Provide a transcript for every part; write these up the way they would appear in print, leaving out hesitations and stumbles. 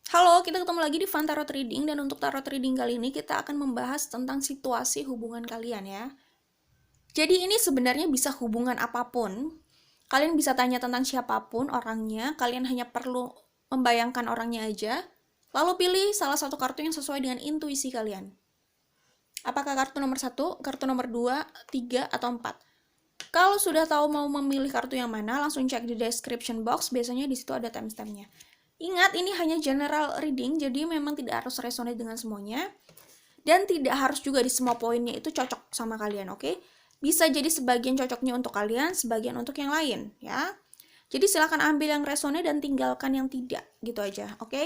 Halo, kita ketemu lagi di Fun Tarot Reading, dan untuk Tarot Reading kali ini kita akan membahas tentang situasi hubungan kalian ya. Jadi ini sebenarnya bisa hubungan apapun. Kalian bisa tanya tentang siapapun orangnya, kalian hanya perlu membayangkan orangnya aja, lalu pilih salah satu kartu yang sesuai dengan intuisi kalian. Apakah kartu nomor 1, kartu nomor 2, 3, atau 4? Kalau sudah tahu mau memilih kartu yang mana, langsung cek di description box, biasanya di situ ada timestampnya. Ingat, ini hanya general reading, jadi memang tidak harus resonate dengan semuanya. Dan tidak harus juga di semua poinnya itu cocok sama kalian, oke? Bisa jadi sebagian cocoknya untuk kalian, sebagian untuk yang lain, ya. Jadi silakan ambil yang resonate dan tinggalkan yang tidak, gitu aja, oke?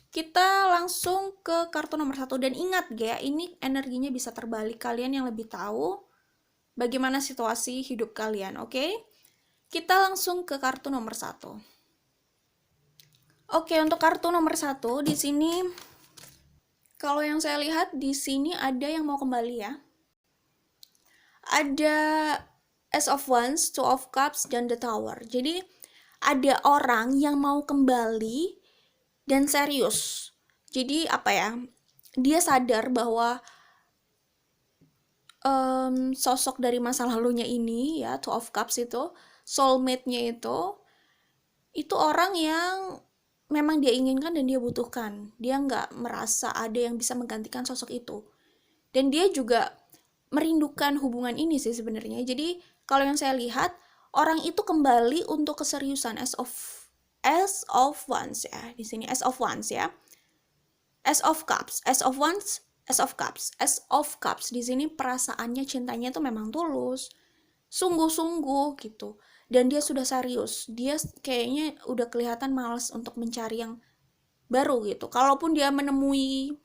Kita langsung ke kartu nomor 1, dan ingat ya, ini energinya bisa terbalik, kalian yang lebih tahu bagaimana situasi hidup kalian, oke? Kita langsung ke kartu nomor 1. Oke, untuk kartu nomor 1 di sini, kalau yang saya lihat di sini ada yang mau kembali ya. Ada Ace of Wands, Two of Cups, dan The Tower. Jadi ada orang yang mau kembali dan serius. Jadi apa ya? Dia sadar bahwa sosok dari masa lalunya ini ya, Two of Cups itu, soulmate-nya itu orang yang memang dia inginkan dan dia butuhkan. Dia nggak merasa ada yang bisa menggantikan sosok itu. Dan dia juga merindukan hubungan ini sih sebenarnya. Jadi kalau yang saya lihat, orang itu kembali untuk keseriusan, as of Wands ya. Di sini as of Wands ya. As of Cups, as of Wands, as of Cups. As of Cups di sini perasaannya, cintanya itu memang tulus, sungguh-sungguh gitu. Dan dia sudah serius. Dia kayaknya udah kelihatan malas untuk mencari yang baru gitu. Kalaupun dia menemui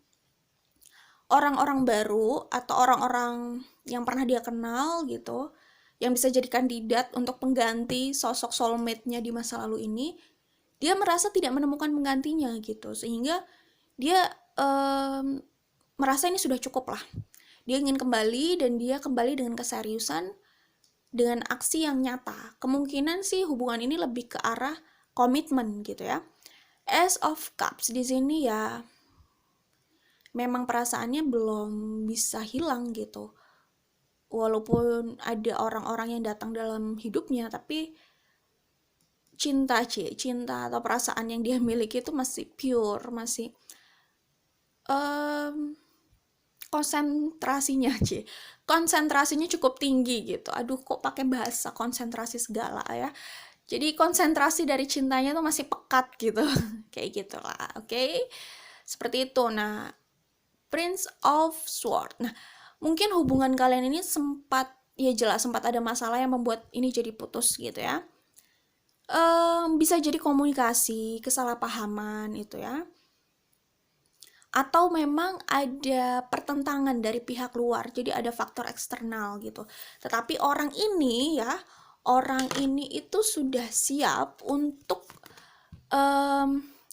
orang-orang baru atau orang-orang yang pernah dia kenal gitu, yang bisa jadi kandidat untuk pengganti sosok soulmate-nya di masa lalu ini, dia merasa tidak menemukan penggantinya gitu, sehingga dia merasa ini sudah cukup lah. Dia ingin kembali, dan dia kembali dengan keseriusan, dengan aksi yang nyata. Kemungkinan sih hubungan ini lebih ke arah komitmen gitu ya. Ace of Cups di sini ya, memang perasaannya belum bisa hilang gitu. Walaupun ada orang-orang yang datang dalam hidupnya, tapi cinta atau perasaan yang dia miliki itu masih pure, masih konsentrasinya cukup tinggi gitu. Aduh, kok pakai bahasa konsentrasi segala ya. Jadi konsentrasi dari cintanya tuh masih pekat gitu. Kayak gitulah, oke? Seperti itu. Nah, Prince of Sword. Nah, mungkin hubungan kalian ini sempat ada masalah yang membuat ini jadi putus gitu ya. Bisa jadi komunikasi, kesalahpahaman itu ya. Atau memang ada pertentangan dari pihak luar, jadi ada faktor eksternal gitu. Tetapi orang ini itu sudah siap untuk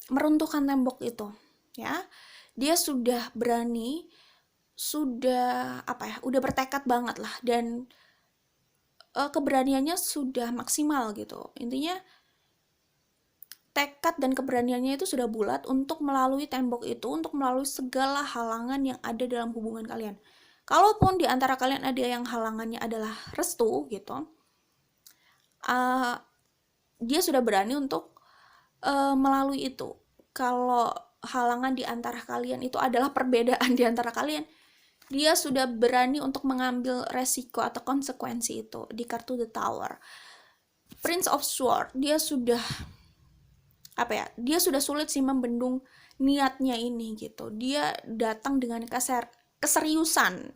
meruntuhkan tembok itu ya. Dia sudah berani, sudah udah bertekad banget lah, dan keberaniannya sudah maksimal gitu. Intinya tekad dan keberaniannya itu sudah bulat untuk melalui tembok itu, untuk melalui segala halangan yang ada dalam hubungan kalian. Kalaupun di antara kalian ada yang halangannya adalah restu gitu, dia sudah berani untuk melalui itu. Kalau halangan di antara kalian itu adalah perbedaan di antara kalian, dia sudah berani untuk mengambil resiko atau konsekuensi itu. Di kartu The Tower, Prince of Sword, dia sudah sulit sih membendung niatnya ini gitu. Dia datang dengan keseriusan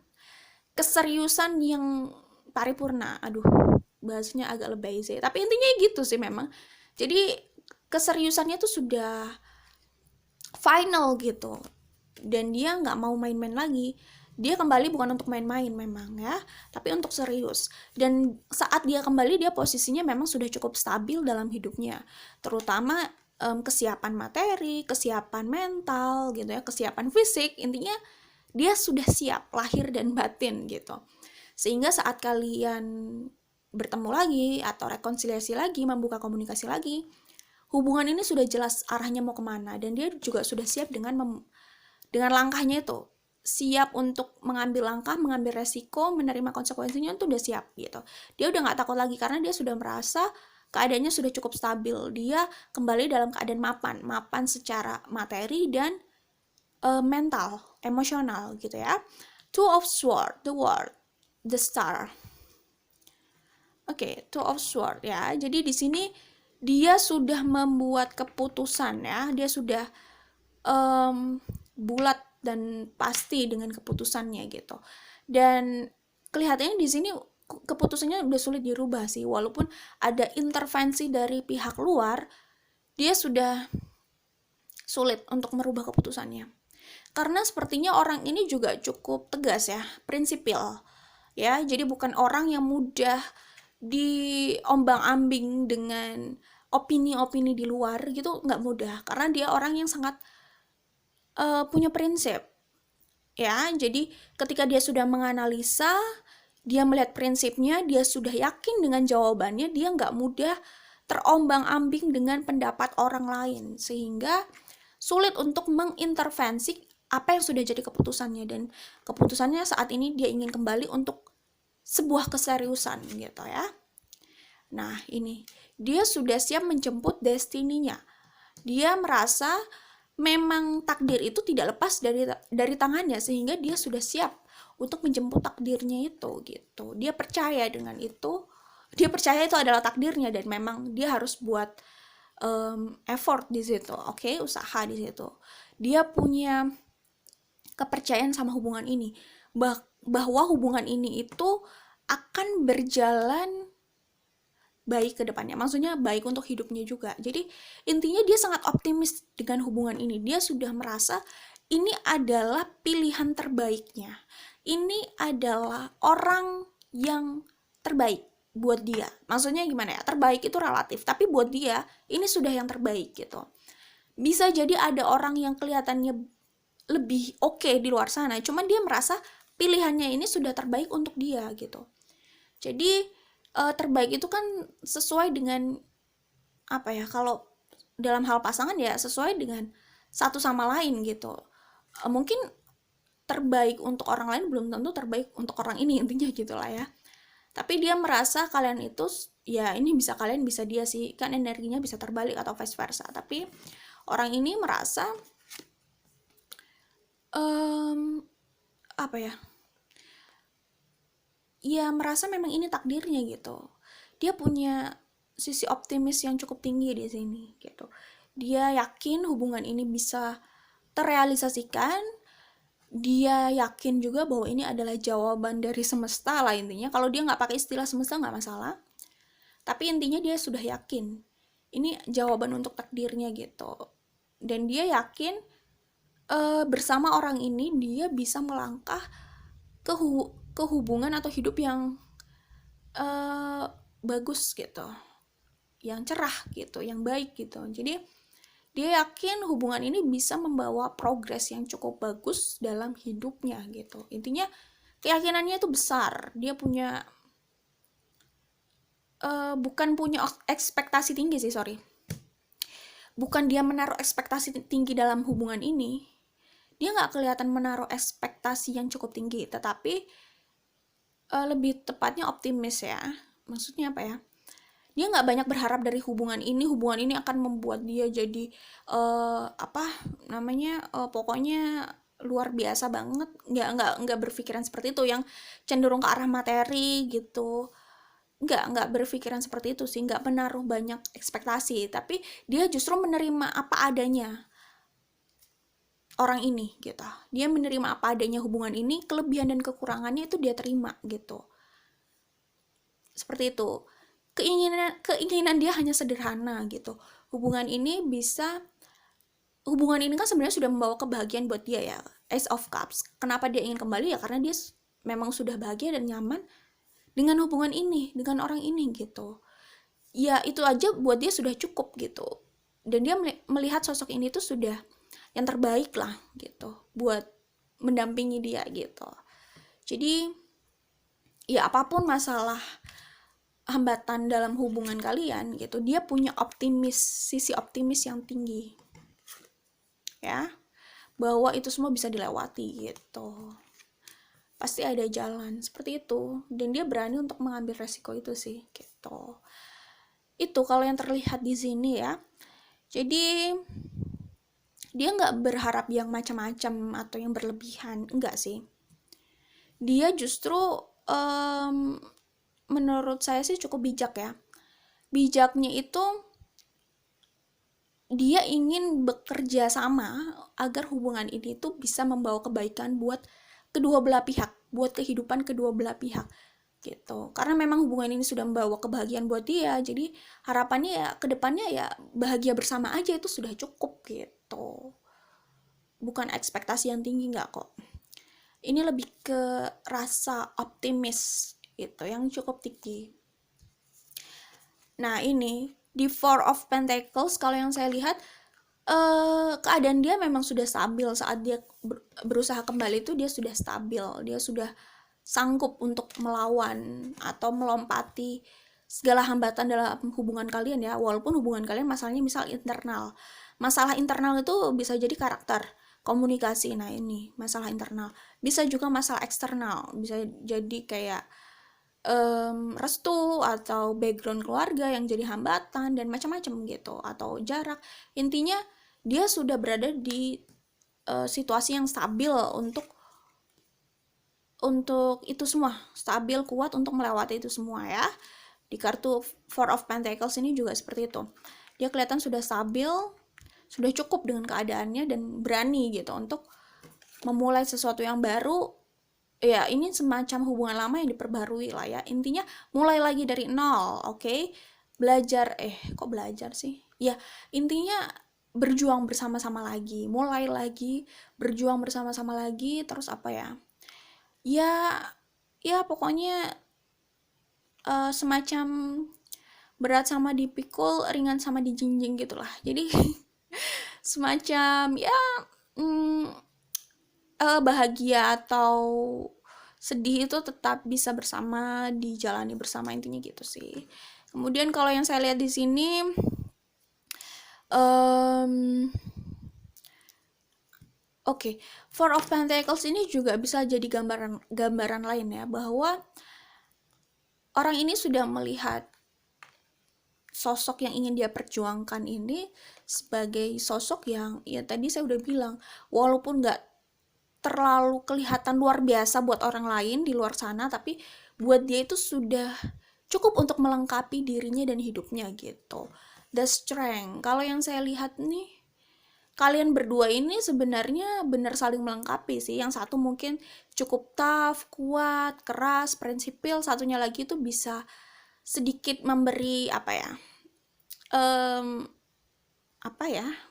yang paripurna. Aduh, bahasanya agak lebay sih, tapi intinya gitu sih memang. Jadi keseriusannya tuh sudah final gitu, dan dia nggak mau main-main lagi. Dia kembali bukan untuk main-main memang ya, tapi untuk serius. Dan saat dia kembali, dia posisinya memang sudah cukup stabil dalam hidupnya, terutama kesiapan materi, kesiapan mental gitu ya, kesiapan fisik. Intinya dia sudah siap lahir dan batin gitu. Sehingga saat kalian bertemu lagi atau rekonsiliasi lagi, membuka komunikasi lagi, hubungan ini sudah jelas arahnya mau kemana, dan dia juga sudah siap dengan langkahnya itu, siap untuk mengambil langkah, mengambil resiko, menerima konsekuensinya, itu udah siap gitu. Dia udah nggak takut lagi karena dia sudah merasa keadaannya sudah cukup stabil. Dia kembali dalam keadaan mapan secara materi dan mental, emosional gitu ya. Two of Swords, the World, the Star. Oke, Two of Swords ya. Jadi di sini dia sudah membuat keputusan ya. Dia sudah bulat dan pasti dengan keputusannya gitu. Dan kelihatannya di sini keputusannya udah sulit dirubah sih, walaupun ada intervensi dari pihak luar, dia sudah sulit untuk merubah keputusannya. Karena sepertinya orang ini juga cukup tegas ya, prinsipil ya. Jadi bukan orang yang mudah diombang-ambing dengan opini-opini di luar gitu, nggak mudah, karena dia orang yang sangat punya prinsip ya. Jadi ketika dia sudah menganalisa, dia melihat prinsipnya, dia sudah yakin dengan jawabannya, dia nggak mudah terombang-ambing dengan pendapat orang lain, sehingga sulit untuk mengintervensi apa yang sudah jadi keputusannya. Dan keputusannya saat ini dia ingin kembali untuk sebuah keseriusan gitu ya. Nah ini, dia sudah siap menjemput destininya. Dia merasa memang takdir itu tidak lepas dari tangannya, sehingga dia sudah siap untuk menjemput takdirnya itu gitu. Dia percaya dengan itu, dia percaya itu adalah takdirnya, dan memang dia harus buat effort di situ, oke, usaha di situ. Dia punya kepercayaan sama hubungan ini, bahwa hubungan ini itu akan berjalan baik ke depannya, maksudnya baik untuk hidupnya juga. Jadi intinya dia sangat optimis dengan hubungan ini. Dia sudah merasa ini adalah pilihan terbaiknya, ini adalah orang yang terbaik buat dia. Maksudnya gimana ya, terbaik itu relatif, tapi buat dia ini sudah yang terbaik gitu. Bisa jadi ada orang yang kelihatannya lebih oke di luar sana, cuman dia merasa pilihannya ini sudah terbaik untuk dia gitu. Jadi terbaik itu kan sesuai dengan apa ya, kalau dalam hal pasangan ya sesuai dengan satu sama lain gitu. Mungkin terbaik untuk orang lain belum tentu terbaik untuk orang ini, intinya gitulah ya. Tapi dia merasa kalian itu ya ini bisa kalian, bisa dia sih, kan energinya bisa terbalik atau vice versa. Tapi orang ini merasa apa ya, ya merasa memang ini takdirnya gitu. Dia punya sisi optimis yang cukup tinggi di sini gitu. Dia yakin hubungan ini bisa terrealisasikan. Dia yakin juga bahwa ini adalah jawaban dari semesta lah intinya. Kalau dia nggak pakai istilah semesta nggak masalah, tapi intinya dia sudah yakin ini jawaban untuk takdirnya gitu. Dan dia yakin bersama orang ini dia bisa melangkah ke hubungan atau hidup yang bagus gitu, yang cerah gitu, yang baik gitu. Jadi dia yakin hubungan ini bisa membawa progres yang cukup bagus dalam hidupnya gitu. Intinya keyakinannya itu besar. Dia punya bukan punya ekspektasi tinggi sih, sorry. Bukan dia menaruh ekspektasi tinggi dalam hubungan ini. Dia nggak kelihatan menaruh ekspektasi yang cukup tinggi, tetapi lebih tepatnya optimis ya. Maksudnya apa ya? Dia nggak banyak berharap dari hubungan ini akan membuat dia jadi pokoknya luar biasa banget. Nggak berpikiran seperti itu, yang cenderung ke arah materi gitu. Nggak berpikiran seperti itu sih, nggak menaruh banyak ekspektasi, tapi dia justru menerima apa adanya orang ini gitu. Dia menerima apa adanya hubungan ini, kelebihan dan kekurangannya itu dia terima gitu. Seperti itu. Keinginan dia hanya sederhana gitu. Hubungan ini kan sebenarnya sudah membawa kebahagiaan buat dia ya. Ace of Cups. Kenapa dia ingin kembali ya? Karena dia memang sudah bahagia dan nyaman dengan hubungan ini, dengan orang ini gitu. Ya itu aja buat dia sudah cukup gitu. Dan dia melihat sosok ini tuh sudah yang terbaik lah gitu buat mendampingi dia gitu. Jadi ya apapun masalah hambatan dalam hubungan kalian gitu, dia punya sisi optimis yang tinggi ya, bahwa itu semua bisa dilewati gitu, pasti ada jalan seperti itu, dan dia berani untuk mengambil resiko itu sih gitu. Itu kalau yang terlihat di sini ya. Jadi dia nggak berharap yang macam-macam atau yang berlebihan, enggak sih. Dia justru menurut saya sih cukup bijak ya. Bijaknya itu dia ingin bekerja sama agar hubungan ini tuh bisa membawa kebaikan buat kedua belah pihak, buat kehidupan kedua belah pihak gitu. Karena memang hubungan ini sudah membawa kebahagiaan buat dia, jadi harapannya ya kedepannya ya bahagia bersama aja, itu sudah cukup gitu. Bukan ekspektasi yang tinggi, nggak kok. Ini lebih ke rasa optimis itu yang cukup tinggi. Nah ini di Four of Pentacles, kalau yang saya lihat keadaan dia memang sudah stabil saat dia berusaha kembali, itu dia sudah stabil, dia sudah sanggup untuk melawan atau melompati segala hambatan dalam hubungan kalian ya, walaupun hubungan kalian masalahnya misal internal. Masalah internal itu bisa jadi karakter, komunikasi, nah ini masalah internal. Bisa juga masalah eksternal, bisa jadi kayak restu atau background keluarga yang jadi hambatan dan macam-macam gitu, atau jarak. Intinya dia sudah berada di situasi yang stabil untuk itu semua, stabil kuat untuk melewati itu semua ya. Di kartu Four of Pentacles ini juga seperti itu. Dia kelihatan sudah stabil, sudah cukup dengan keadaannya dan berani gitu untuk memulai sesuatu yang baru. Ya, ini semacam hubungan lama yang diperbarui lah ya. Intinya mulai lagi dari nol, oke? Belajar, kok belajar sih? Ya, intinya berjuang bersama-sama lagi, mulai lagi, berjuang bersama-sama lagi, terus apa ya? Ya pokoknya semacam berat sama dipikul, ringan sama dijinjing gitulah. Jadi semacam ya bahagia atau sedih itu tetap bisa bersama, dijalani bersama, intinya gitu sih. Kemudian kalau yang saya lihat di sini Oke, Four of Pentacles ini juga bisa jadi gambaran lain ya, bahwa orang ini sudah melihat sosok yang ingin dia perjuangkan ini sebagai sosok yang ya tadi saya udah bilang, walaupun nggak terlalu kelihatan luar biasa buat orang lain di luar sana, tapi buat dia itu sudah cukup untuk melengkapi dirinya dan hidupnya gitu. The strength, kalau yang saya lihat nih, kalian berdua ini sebenarnya benar saling melengkapi sih. Yang satu mungkin cukup tough, kuat, keras, prinsipil, satunya lagi tuh bisa sedikit memberi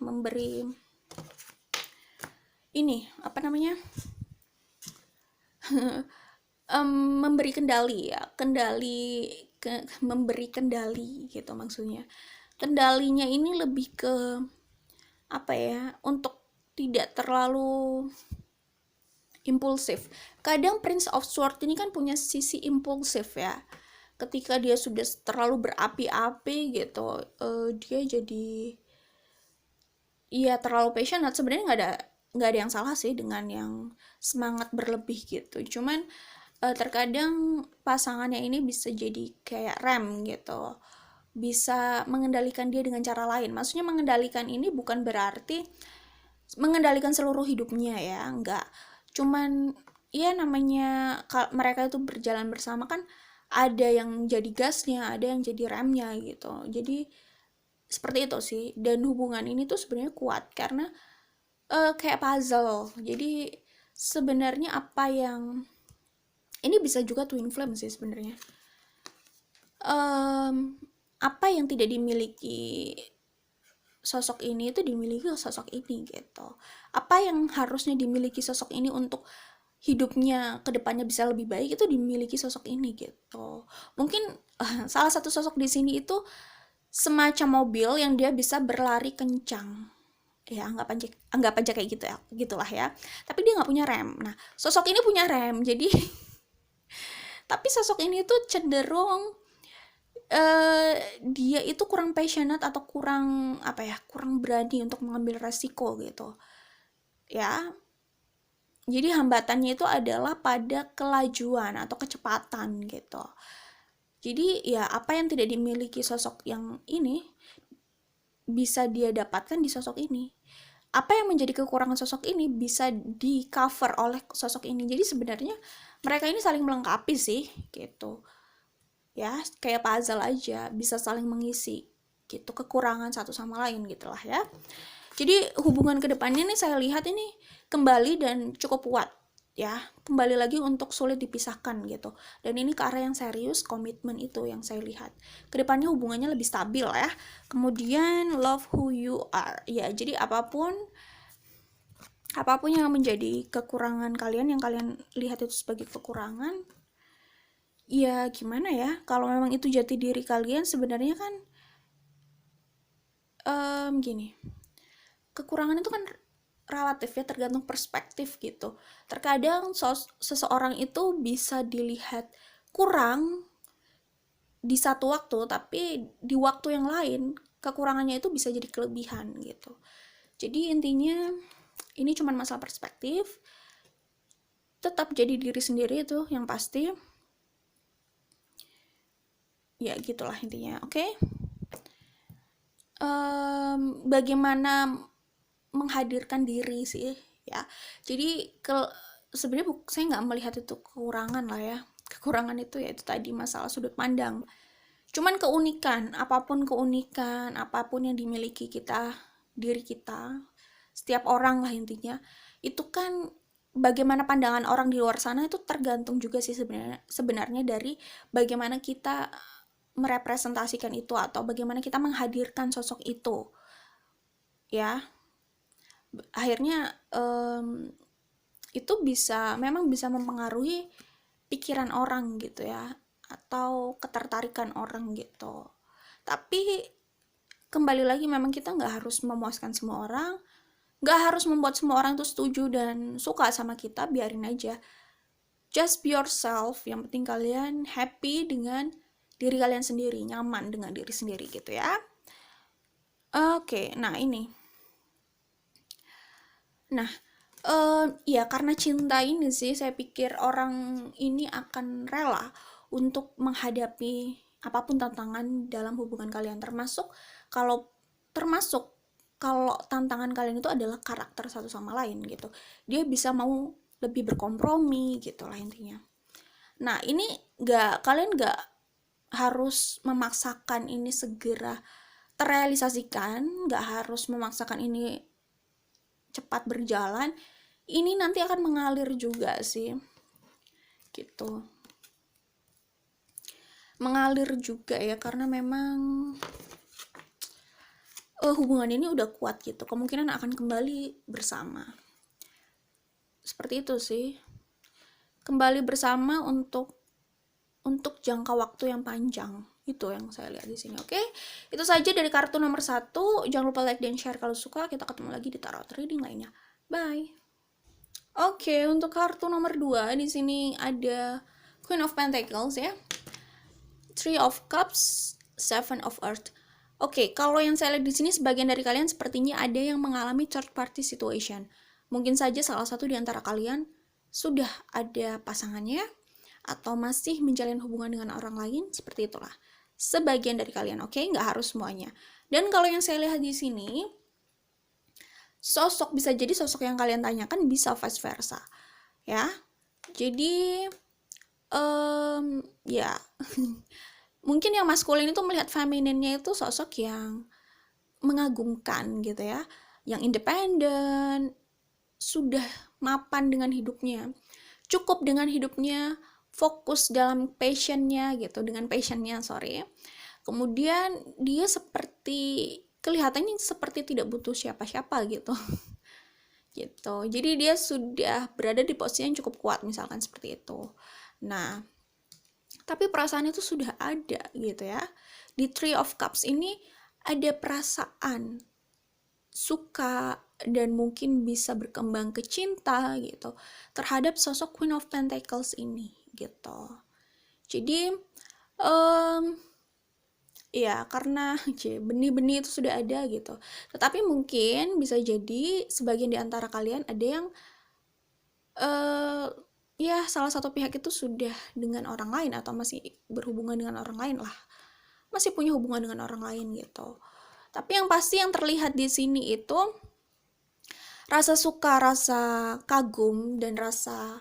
memberi ini memberi kendali ya, memberi kendali gitu maksudnya. Kendalinya ini lebih ke untuk tidak terlalu impulsif. Kadang Prince of Swords ini kan punya sisi impulsif ya. Ketika dia sudah terlalu berapi-api gitu, dia jadi ya terlalu passionate. Sebenarnya nggak ada yang salah sih dengan yang semangat berlebih gitu. Cuman terkadang pasangannya ini bisa jadi kayak rem gitu, bisa mengendalikan dia dengan cara lain. Maksudnya mengendalikan ini bukan berarti mengendalikan seluruh hidupnya ya, enggak. Cuman ya namanya mereka itu berjalan bersama kan, ada yang jadi gasnya, ada yang jadi remnya gitu. Jadi seperti itu sih. Dan hubungan ini tuh sebenarnya kuat karena kayak puzzle. Jadi sebenarnya apa yang ini bisa juga twin flame sih sebenarnya. Apa yang tidak dimiliki sosok ini itu dimiliki sosok ini gitu. Apa yang harusnya dimiliki sosok ini untuk hidupnya kedepannya bisa lebih baik, itu dimiliki sosok ini gitu. Mungkin salah satu sosok di sini itu semacam mobil yang dia bisa berlari kencang. Ya anggap aja kayak gitu ya, gitulah ya. Tapi dia nggak punya rem. Nah sosok ini punya rem, jadi tapi sosok ini tuh cenderung dia itu kurang passionate atau kurang apa ya, kurang berani untuk mengambil resiko gitu ya. Jadi hambatannya itu adalah pada kelajuan atau kecepatan gitu. Jadi ya apa yang tidak dimiliki sosok yang ini bisa dia dapatkan di sosok ini. Apa yang menjadi kekurangan sosok ini bisa di cover oleh sosok ini. Jadi sebenarnya mereka ini saling melengkapi sih gitu. Ya, kayak puzzle aja, bisa saling mengisi gitu, kekurangan satu sama lain gitulah ya. Jadi hubungan kedepannya nih saya lihat ini kembali dan cukup kuat ya, kembali lagi untuk sulit dipisahkan gitu. Dan ini ke arah yang serius, komitmen itu yang saya lihat. Kedepannya hubungannya lebih stabil ya. Kemudian love who you are ya. Jadi apapun yang menjadi kekurangan kalian, yang kalian lihat itu sebagai kekurangan, ya gimana ya, kalau memang itu jati diri kalian sebenarnya kan gini, kekurangan itu kan relatif ya, tergantung perspektif gitu. Terkadang seseorang itu bisa dilihat kurang di satu waktu, tapi di waktu yang lain kekurangannya itu bisa jadi kelebihan gitu. Jadi intinya ini cuma masalah perspektif. Tetap jadi diri sendiri itu yang pasti. Ya gitulah intinya, oke? Bagaimana menghadirkan diri sih ya. Jadi sebenarnya saya nggak melihat itu kekurangan lah ya. Kekurangan itu ya itu tadi masalah sudut pandang. Cuman keunikan apapun yang dimiliki kita, diri kita, setiap orang lah intinya, itu kan bagaimana pandangan orang di luar sana itu tergantung juga sih sebenarnya dari bagaimana kita merepresentasikan itu atau bagaimana kita menghadirkan sosok itu ya. Akhirnya itu memang bisa mempengaruhi pikiran orang gitu ya, atau ketertarikan orang gitu. Tapi kembali lagi memang kita nggak harus memuaskan semua orang, nggak harus membuat semua orang itu setuju dan suka sama kita, biarin aja. Just be yourself, yang penting kalian happy dengan diri kalian sendiri, nyaman dengan diri sendiri gitu ya. Oke, nah ini. Nah, ya karena cinta ini sih saya pikir orang ini akan rela untuk menghadapi apapun tantangan dalam hubungan kalian, kalau termasuk kalau tantangan kalian itu adalah karakter satu sama lain gitu. Dia bisa mau lebih berkompromi gitu lah intinya. Nah, ini kalian nggak harus memaksakan ini segera terrealisasikan, nggak harus memaksakan ini cepat berjalan. Ini nanti akan mengalir juga sih gitu, mengalir juga ya, karena memang hubungan ini udah kuat gitu, kemungkinan akan kembali bersama seperti itu sih, kembali bersama untuk jangka waktu yang panjang. Itu yang saya lihat di sini. Oke, itu saja dari kartu nomor 1. Jangan lupa like dan share kalau suka. Kita ketemu lagi di tarot reading lainnya. Bye. Oke, untuk kartu nomor 2 di sini ada Queen of Pentacles ya, Three of Cups, Seven of Earth. Oke, kalau yang saya lihat di sini sebagian dari kalian sepertinya ada yang mengalami third party situation. Mungkin saja salah satu di antara kalian sudah ada pasangannya atau masih menjalin hubungan dengan orang lain, seperti itulah. Sebagian dari kalian, oke? Nggak harus semuanya. Dan kalau yang saya lihat di sini, sosok bisa jadi sosok yang kalian tanyakan, bisa vice versa. Ya, jadi ya mungkin yang maskulin itu melihat femininnya itu sosok yang mengagumkan gitu ya, yang independen, sudah mapan dengan hidupnya, cukup dengan hidupnya, fokus dalam passionnya gitu, kemudian dia kelihatannya seperti tidak butuh siapa-siapa gitu gitu. Jadi dia sudah berada di posisi yang cukup kuat misalkan seperti itu. Nah, tapi perasaan itu sudah ada gitu ya. Di Three of Cups ini ada perasaan suka dan mungkin bisa berkembang ke cinta gitu terhadap sosok Queen of Pentacles ini gitu. Jadi Ya, karena benih-benih itu sudah ada gitu. Tetapi mungkin bisa jadi sebagian di antara kalian ada yang eh ya salah satu pihak itu sudah dengan orang lain atau masih berhubungan dengan orang lain lah. Masih punya hubungan dengan orang lain gitu. Tapi yang pasti yang terlihat di sini itu rasa suka, rasa kagum dan rasa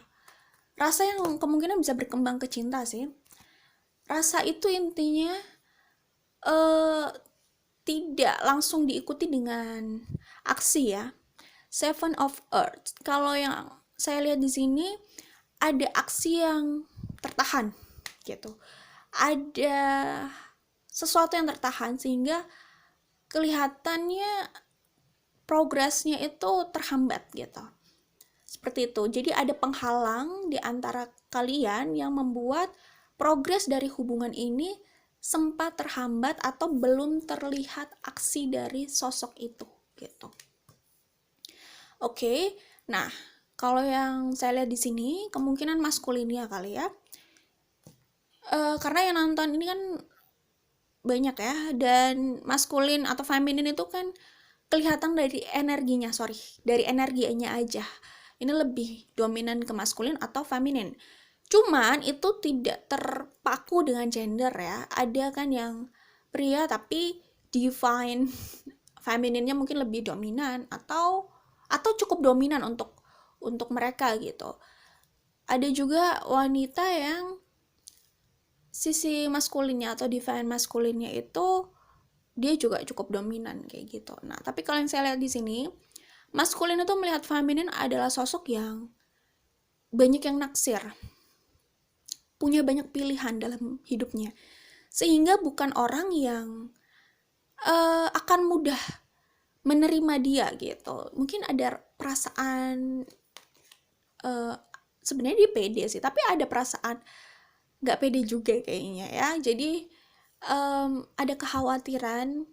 rasa yang kemungkinan bisa berkembang ke cinta sih. Rasa itu intinya eh tidak langsung diikuti dengan aksi ya. Seven of Earth. Kalau yang saya lihat di sini ada aksi yang tertahan gitu. Ada sesuatu yang tertahan sehingga kelihatannya progresnya itu terhambat gitu. Seperti itu. Jadi ada penghalang di antara kalian yang membuat progres dari hubungan ini sempat terhambat atau belum terlihat aksi dari sosok itu gitu. Oke. Nah, kalau yang saya lihat di sini kemungkinan maskulinnya kali ya. Karena yang nonton ini kan banyak ya, dan maskulin atau feminin itu kan kelihatan dari energinya, dari energinya aja. Ini lebih dominan ke maskulin atau feminin. Cuman itu tidak terpaku dengan gender ya. Ada kan yang pria tapi divine femininnya mungkin lebih dominan atau cukup dominan untuk mereka gitu. Ada juga wanita yang sisi maskulinnya atau divine maskulinnya itu dia juga cukup dominan kayak gitu. Nah, tapi kalau yang saya lihat di sini, maskulin itu melihat feminin adalah sosok yang banyak yang naksir, punya banyak pilihan dalam hidupnya, sehingga bukan orang yang akan mudah menerima dia gitu. Mungkin ada perasaan sebenarnya dia pede sih, tapi ada perasaan nggak pede juga kayaknya ya. Jadi ada kekhawatiran,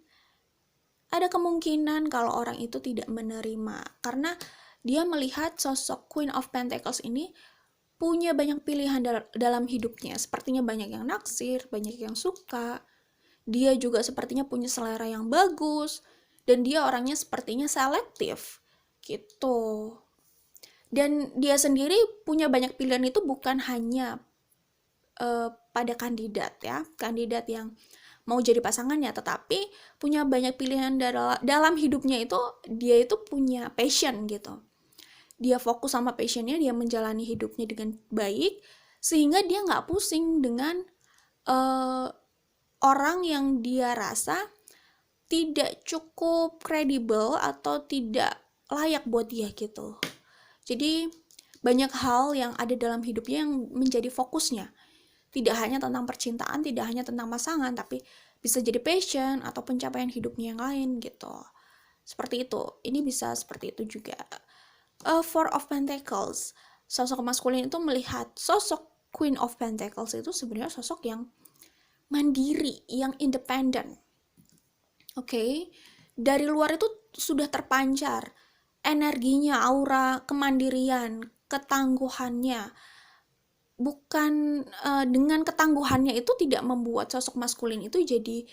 ada kemungkinan kalau orang itu tidak menerima karena dia melihat sosok Queen of Pentacles ini punya banyak pilihan dalam hidupnya. Sepertinya banyak yang naksir, banyak yang suka. Dia juga sepertinya punya selera yang bagus dan dia orangnya sepertinya selektif gitu. Dan dia sendiri punya banyak pilihan itu bukan hanya pada kandidat ya, kandidat yang mau jadi pasangannya, tetapi punya banyak pilihan dalam hidupnya itu. Dia itu punya passion gitu, dia fokus sama passionnya, dia menjalani hidupnya dengan baik sehingga dia nggak pusing dengan orang yang dia rasa tidak cukup kredibel atau tidak layak buat dia gitu. Jadi banyak hal yang ada dalam hidupnya yang menjadi fokusnya. Tidak hanya tentang percintaan, tidak hanya tentang pasangan, tapi bisa jadi passion atau pencapaian hidupnya yang lain gitu. Seperti itu. Ini bisa seperti itu juga. Four of Pentacles. Sosok maskulin itu melihat sosok Queen of Pentacles itu sebenarnya sosok yang mandiri, yang independen. Oke. Dari luar itu sudah terpancar energinya, aura kemandirian, ketangguhannya. Bukan dengan ketangguhannya itu tidak membuat sosok maskulin itu jadi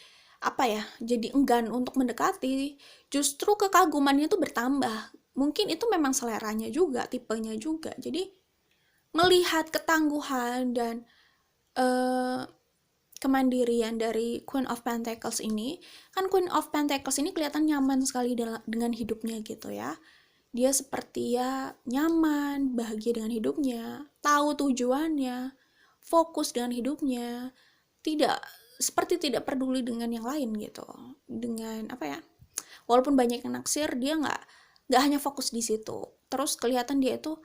jadi enggan untuk mendekati. Justru kekagumannya itu bertambah. Mungkin itu memang seleranya juga, tipenya juga. Jadi melihat ketangguhan dan kemandirian dari Queen of Pentacles ini, kan Queen of Pentacles ini kelihatan nyaman sekali dengan hidupnya gitu ya. Dia seperti ya nyaman, bahagia dengan hidupnya, tahu tujuannya, fokus dengan hidupnya, tidak peduli dengan yang lain gitu. Dengan walaupun banyak yang naksir, dia nggak hanya fokus di situ. Terus kelihatan dia itu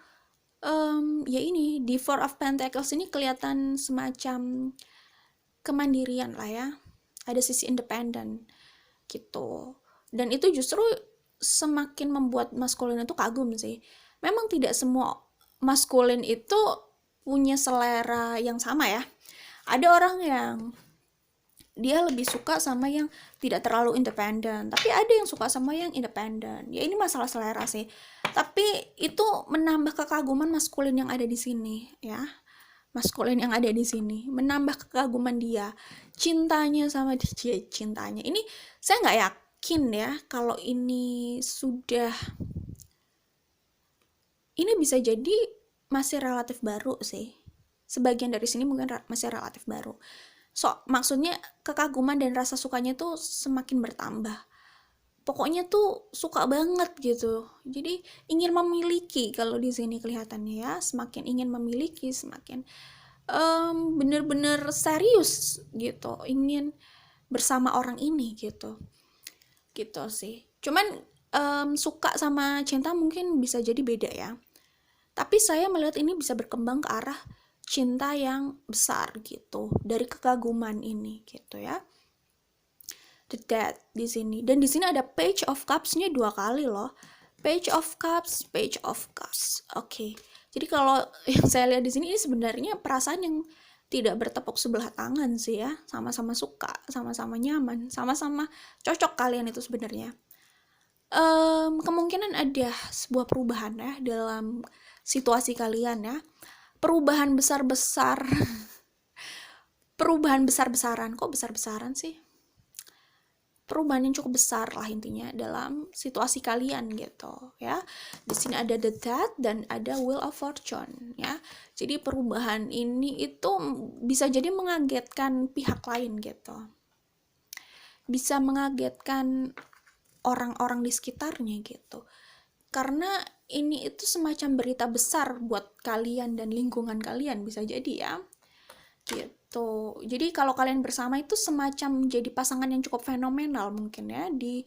di Four of Pentacles ini kelihatan semacam kemandirian lah ya. Ada sisi independen gitu. Dan itu justru semakin membuat maskulin itu kagum sih. Memang tidak semua maskulin itu punya selera yang sama ya. Ada orang yang dia lebih suka sama yang tidak terlalu independen, tapi ada yang suka sama yang independen. Ya ini masalah selera sih. Tapi itu menambah kekaguman maskulin yang ada di sini ya. maskulin yang ada di sini, menambah kekaguman dia, cintanya sama dia, cintanya. Ini saya nggak yakin ya kalau ini bisa jadi masih relatif baru sih. Sebagian dari sini mungkin masih relatif baru. Maksudnya kekaguman dan rasa sukanya tuh semakin bertambah. Pokoknya tuh suka banget gitu. Jadi ingin memiliki kalau di sini kelihatannya ya, semakin ingin memiliki, semakin bener-bener serius gitu, ingin bersama orang ini gitu sih. Cuman suka sama cinta mungkin bisa jadi beda ya, tapi saya melihat ini bisa berkembang ke arah cinta yang besar gitu dari kekaguman ini gitu ya. The Death di sini, dan di sini ada Page of Cups-nya 2 kali loh. Page of Cups, Page of Cups. Oke. Jadi kalau yang saya lihat di sini, ini sebenarnya perasaan yang tidak bertepuk sebelah tangan sih ya. Sama-sama suka, sama-sama nyaman, sama-sama cocok kalian itu sebenarnya. Kemungkinan ada sebuah perubahan ya dalam situasi kalian ya. Perubahan besar-besar. Perubahan besar-besaran. Kok besar-besaran sih? Perubahan yang cukup besar lah intinya dalam situasi kalian gitu ya. Di sini ada The Death dan ada Wheel of Fortune ya. Jadi perubahan ini itu bisa jadi mengagetkan pihak lain gitu. Bisa mengagetkan orang-orang di sekitarnya gitu. Karena ini itu semacam berita besar buat kalian dan lingkungan kalian, bisa jadi ya. Gitu. Jadi kalau kalian bersama itu semacam jadi pasangan yang cukup fenomenal mungkin ya di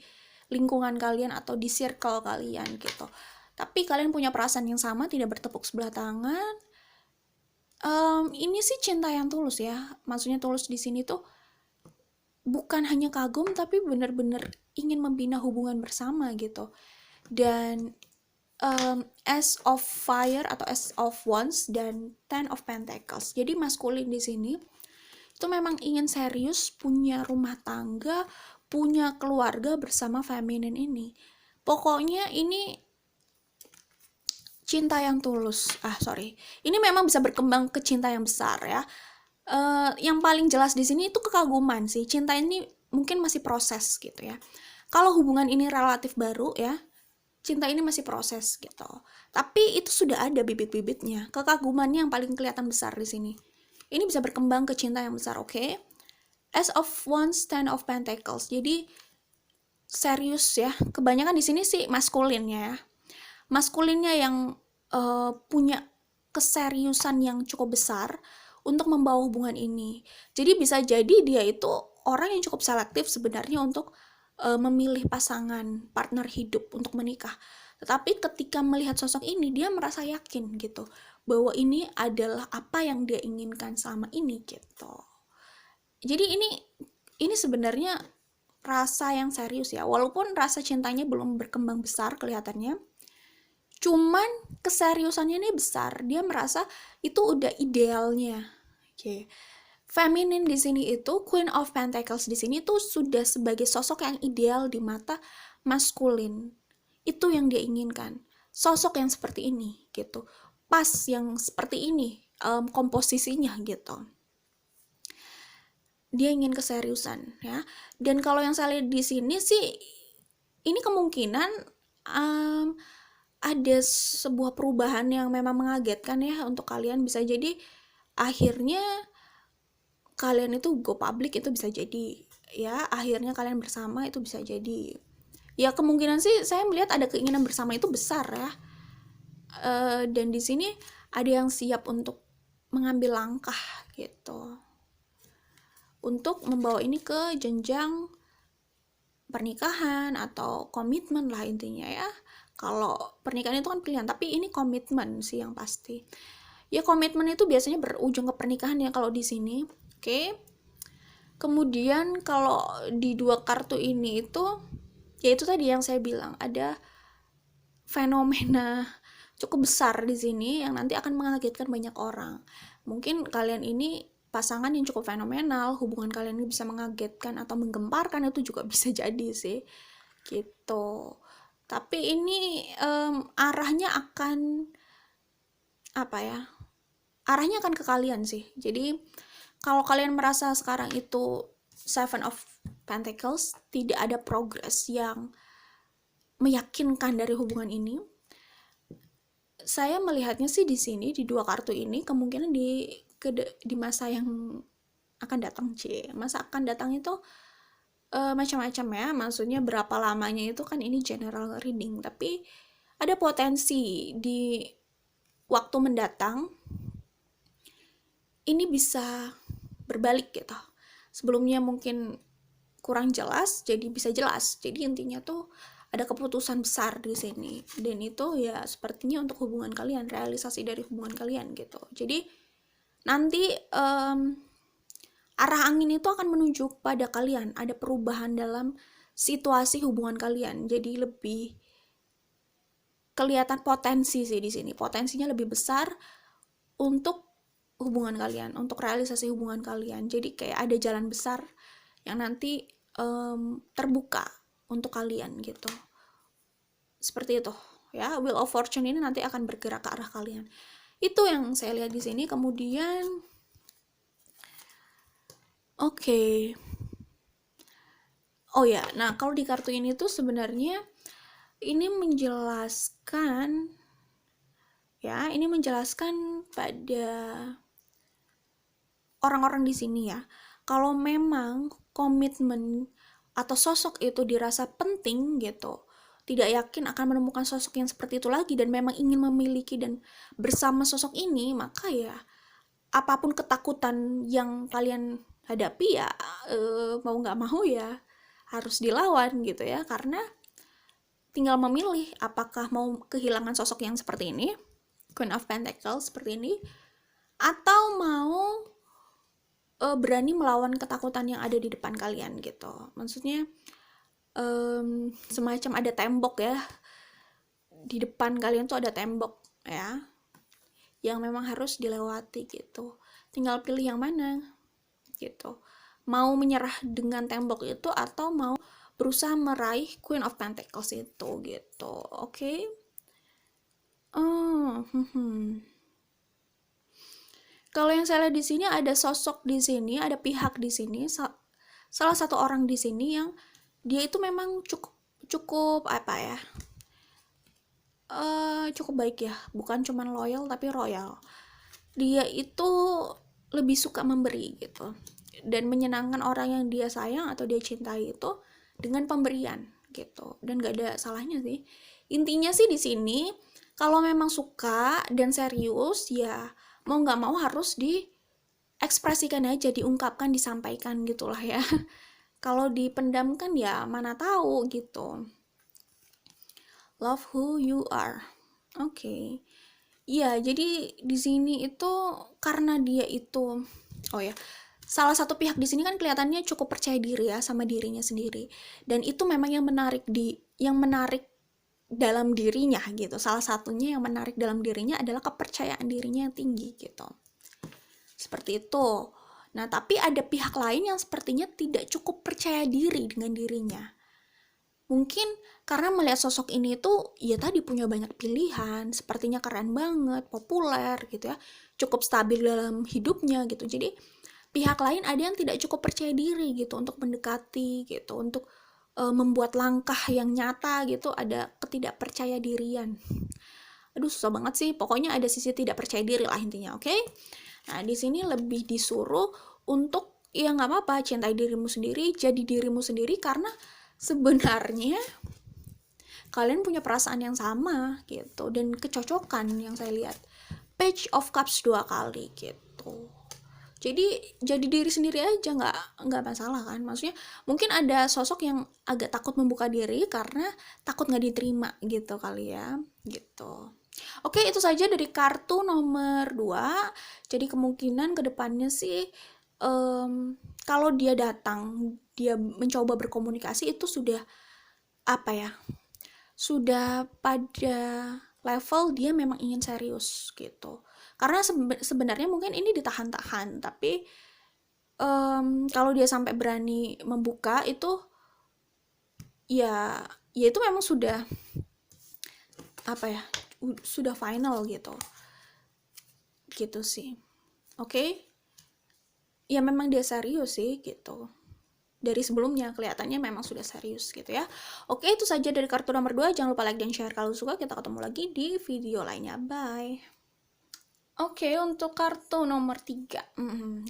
lingkungan kalian atau di circle kalian gitu. Tapi kalian punya perasaan yang sama, tidak bertepuk sebelah tangan. Ini sih cinta yang tulus ya. Maksudnya tulus di sini tuh bukan hanya kagum tapi benar-benar ingin membina hubungan bersama gitu. Dan Ace of Fire atau Ace of Wands dan Ten of Pentacles. Jadi maskulin di sini itu memang ingin serius, punya rumah tangga, punya keluarga bersama feminin ini. Pokoknya ini cinta yang tulus. Ini memang bisa berkembang ke cinta yang besar ya. Yang paling jelas di sini itu kekaguman sih. Cinta ini mungkin masih proses gitu ya. Kalau hubungan ini relatif baru ya, cinta ini masih proses gitu. Tapi itu sudah ada bibit-bibitnya. Kekagumannya yang paling kelihatan besar di sini. Ini bisa berkembang ke cinta yang besar, oke? Ace of Wands, Ten of Pentacles. Jadi serius ya. Kebanyakan di sini sih maskulinnya ya. Maskulinnya yang punya keseriusan yang cukup besar untuk membawa hubungan ini. Jadi bisa jadi dia itu orang yang cukup selektif sebenarnya untuk memilih pasangan, partner hidup untuk menikah. Tetapi ketika melihat sosok ini, dia merasa yakin gitu bahwa ini adalah apa yang dia inginkan selama ini gitu. Jadi ini sebenarnya rasa yang serius ya. Walaupun rasa cintanya belum berkembang besar kelihatannya, cuman keseriusannya ini besar. Dia merasa itu udah idealnya. Oke. Feminin di sini itu Queen of Pentacles di sini tuh sudah sebagai sosok yang ideal di mata maskulin. Itu yang dia inginkan. Sosok yang seperti ini gitu. Pas yang seperti ini komposisinya gitu. Dia ingin keseriusan ya. Dan kalau yang saya lihat di sini sih ini kemungkinan ada sebuah perubahan yang memang mengagetkan ya untuk kalian. Bisa jadi akhirnya kalian itu go public, itu bisa jadi ya. Akhirnya kalian bersama itu bisa jadi ya. Kemungkinan sih saya melihat ada keinginan bersama itu besar ya. Dan di sini ada yang siap untuk mengambil langkah gitu untuk membawa ini ke jenjang pernikahan atau komitmen lah intinya ya. Kalau pernikahan itu kan pilihan, tapi ini komitmen sih yang pasti. Ya komitmen itu biasanya berujung ke pernikahan ya kalau di sini. Oke. Kemudian kalau di dua kartu ini itu ya itu tadi yang saya bilang, ada fenomena cukup besar di sini yang nanti akan mengagetkan banyak orang. Mungkin kalian ini pasangan yang cukup fenomenal, hubungan kalian ini bisa mengagetkan atau menggemparkan, itu juga bisa jadi sih gitu. Tapi ini arahnya akan apa ya, arahnya akan ke kalian sih. Jadi kalau kalian merasa sekarang itu Seven of Pentacles, tidak ada progress yang meyakinkan dari hubungan ini, saya melihatnya sih di sini, di dua kartu ini, kemungkinan di masa yang akan datang, masa akan datang itu macam-macam ya, maksudnya berapa lamanya itu kan ini general reading, tapi ada potensi di waktu mendatang ini bisa berbalik gitu. Sebelumnya mungkin kurang jelas, jadi bisa jelas. Jadi intinya tuh ada keputusan besar di sini, dan itu ya sepertinya untuk hubungan kalian, realisasi dari hubungan kalian gitu. Jadi nanti arah angin itu akan menuju pada kalian, ada perubahan dalam situasi hubungan kalian. Jadi lebih kelihatan potensi sih di sini, potensinya lebih besar untuk hubungan kalian, untuk realisasi hubungan kalian. Jadi kayak ada jalan besar yang nanti terbuka untuk kalian gitu. Seperti itu ya, Wheel of Fortune ini nanti akan bergerak ke arah kalian. Itu yang saya lihat di sini. Kemudian oke. Oh ya, nah kalau di kartu ini tuh sebenarnya ini menjelaskan ya, ini menjelaskan pada orang-orang di sini ya, kalau memang komitmen atau sosok itu dirasa penting gitu, tidak yakin akan menemukan sosok yang seperti itu lagi, dan memang ingin memiliki dan bersama sosok ini, maka ya apapun ketakutan yang kalian hadapi ya mau nggak mau ya harus dilawan gitu ya, karena tinggal memilih apakah mau kehilangan sosok yang seperti ini, Queen of Pentacles seperti ini, atau mau berani melawan ketakutan yang ada di depan kalian gitu. Maksudnya semacam ada tembok ya, di depan kalian tuh ada tembok ya, yang memang harus dilewati gitu. Tinggal pilih yang mana gitu. Mau menyerah dengan tembok itu atau mau berusaha meraih Queen of Pentacles itu gitu. Oke. Kalau yang saya lihat di sini ada sosok di sini, ada pihak di sini, salah satu orang di sini yang dia itu memang cukup apa ya? Cukup baik ya, bukan cuman loyal tapi royal. Dia itu lebih suka memberi gitu, dan menyenangkan orang yang dia sayang atau dia cintai itu dengan pemberian gitu, dan gak ada salahnya sih. Intinya sih di sini kalau memang suka dan serius ya mau nggak mau harus diekspresikan aja, diungkapkan, disampaikan gitulah ya. Kalau dipendam kan ya mana tahu gitu. Love who you are. Oke. Iya, jadi di sini itu karena dia itu, oh ya, salah satu pihak di sini kan kelihatannya cukup percaya diri ya sama dirinya sendiri, dan itu memang yang menarik dalam dirinya gitu. Salah satunya yang menarik dalam dirinya adalah kepercayaan dirinya yang tinggi gitu. Seperti itu. Nah, tapi ada pihak lain yang sepertinya tidak cukup percaya diri dengan dirinya. Mungkin karena melihat sosok ini tuh ya tadi punya banyak pilihan, sepertinya keren banget, populer gitu ya, cukup stabil dalam hidupnya gitu. Jadi pihak lain ada yang tidak cukup percaya diri gitu untuk mendekati gitu, untuk membuat langkah yang nyata gitu, ada ketidakpercaya dirian. Aduh susah banget sih, pokoknya ada sisi tidak percaya diri lah intinya, oke? Nah di sini lebih disuruh untuk ya nggak apa-apa, cintai dirimu sendiri, jadi dirimu sendiri, karena sebenarnya kalian punya perasaan yang sama gitu, dan kecocokan yang saya lihat. Page of Cups 2 kali gitu. Jadi diri sendiri aja, nggak masalah kan. Maksudnya mungkin ada sosok yang agak takut membuka diri karena takut nggak diterima gitu kali ya gitu. Oke, itu saja dari kartu nomor 2. Jadi kemungkinan kedepannya sih kalau dia datang, dia mencoba berkomunikasi, itu sudah apa ya, sudah pada level dia memang ingin serius gitu. Karena sebenarnya mungkin ini ditahan-tahan, tapi kalau dia sampai berani membuka itu ya itu memang sudah apa ya, sudah final gitu. gitu sih. Oke? Ya memang dia serius sih gitu. Dari sebelumnya kelihatannya memang sudah serius gitu ya. Oke, itu saja dari kartu nomor 2. Jangan lupa like dan share kalau suka. Kita ketemu lagi di video lainnya. Bye. Oke, untuk kartu nomor 3.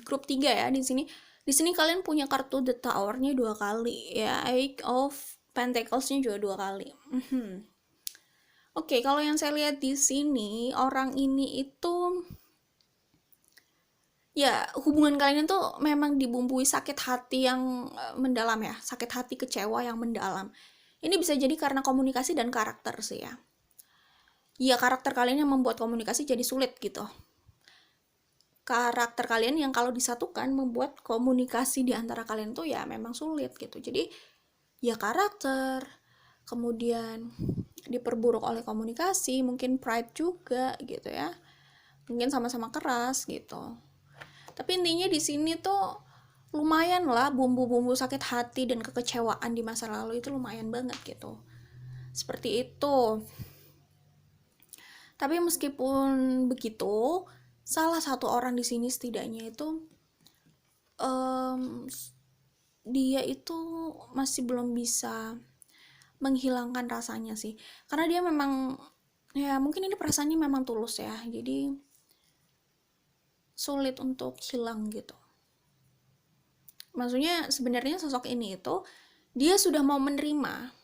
Grup 3 ya di sini. Di sini kalian punya kartu The Tower-nya 2 kali ya. Eight of Pentacles-nya juga 2 kali. Oke, kalau yang saya lihat di sini orang ini itu ya hubungan kalian tuh memang dibumbui sakit hati yang mendalam ya, sakit hati kecewa yang mendalam. Ini bisa jadi karena komunikasi dan karakter sih ya. Ya karakter kalian yang membuat komunikasi jadi sulit gitu. Karakter kalian yang kalau disatukan membuat komunikasi di antara kalian tuh ya memang sulit gitu. Jadi ya karakter, kemudian diperburuk oleh komunikasi, mungkin pride juga gitu ya. Mungkin sama-sama keras gitu. Tapi intinya di sini tuh lumayan lah bumbu-bumbu sakit hati dan kekecewaan di masa lalu itu lumayan banget gitu. Seperti itu. Tapi meskipun begitu, salah satu orang di sini setidaknya itu dia itu masih belum bisa menghilangkan rasanya sih. Karena dia memang ya mungkin ini perasaannya memang tulus ya. Jadi sulit untuk hilang gitu. Maksudnya sebenarnya sosok ini itu dia sudah mau menerima.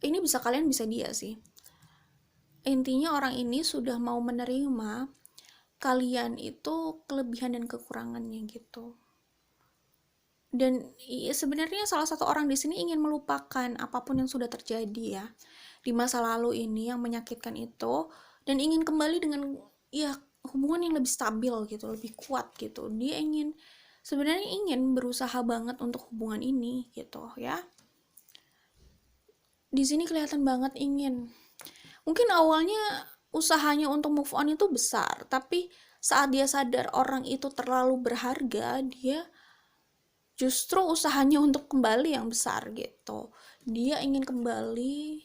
Ini bisa kalian bisa dia sih. Intinya orang ini sudah mau menerima kalian itu kelebihan dan kekurangannya gitu. Dan sebenarnya salah satu orang di sini ingin melupakan apapun yang sudah terjadi ya di masa lalu ini yang menyakitkan itu dan ingin kembali dengan ya hubungan yang lebih stabil gitu, lebih kuat gitu. Dia sebenarnya ingin berusaha banget untuk hubungan ini gitu ya. Di sini kelihatan banget ingin. Mungkin awalnya usahanya untuk move on itu besar, tapi saat dia sadar orang itu terlalu berharga, dia justru usahanya untuk kembali yang besar gitu. Dia ingin kembali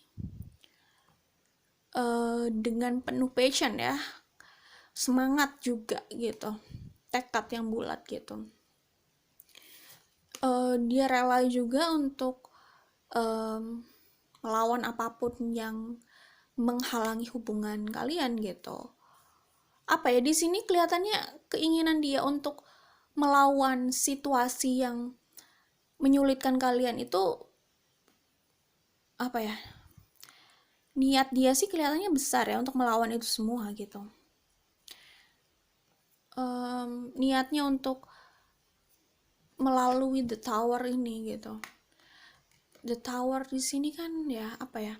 dengan penuh passion ya, semangat juga gitu, tekad yang bulat gitu. Dia rela juga untuk melawan apapun yang menghalangi hubungan kalian gitu. Apa ya, di sini kelihatannya keinginan dia untuk melawan situasi yang menyulitkan kalian itu apa ya? Niat dia sih kelihatannya besar ya untuk melawan itu semua gitu. Niatnya untuk melalui The Tower ini gitu. The Tower di sini kan ya apa ya?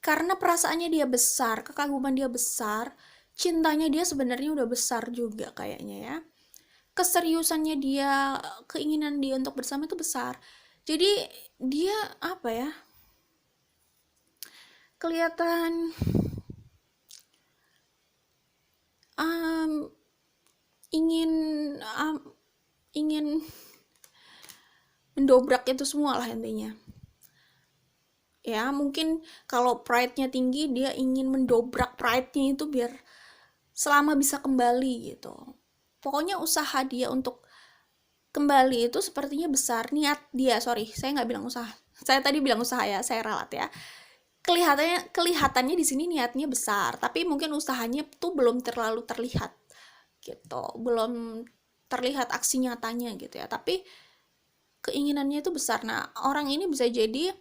Karena perasaannya dia besar, kekaguman dia besar, cintanya dia sebenarnya udah besar juga kayaknya ya. Keseriusannya dia, keinginan dia untuk bersama itu besar. Jadi dia apa ya? Kelihatan ingin ingin mendobrak itu semua lah intinya. Ya mungkin kalau pride-nya tinggi, dia ingin mendobrak pride-nya itu biar selama bisa kembali gitu. Pokoknya usaha dia untuk kembali itu sepertinya besar. Niat dia, saya nggak bilang usaha. Saya tadi bilang usaha ya, saya ralat ya. Kelihatannya di sini niatnya besar, tapi mungkin usahanya tuh belum terlalu terlihat gitu, belum terlihat aksi nyatanya gitu ya. Tapi keinginannya itu besar. Nah, orang ini bisa jadi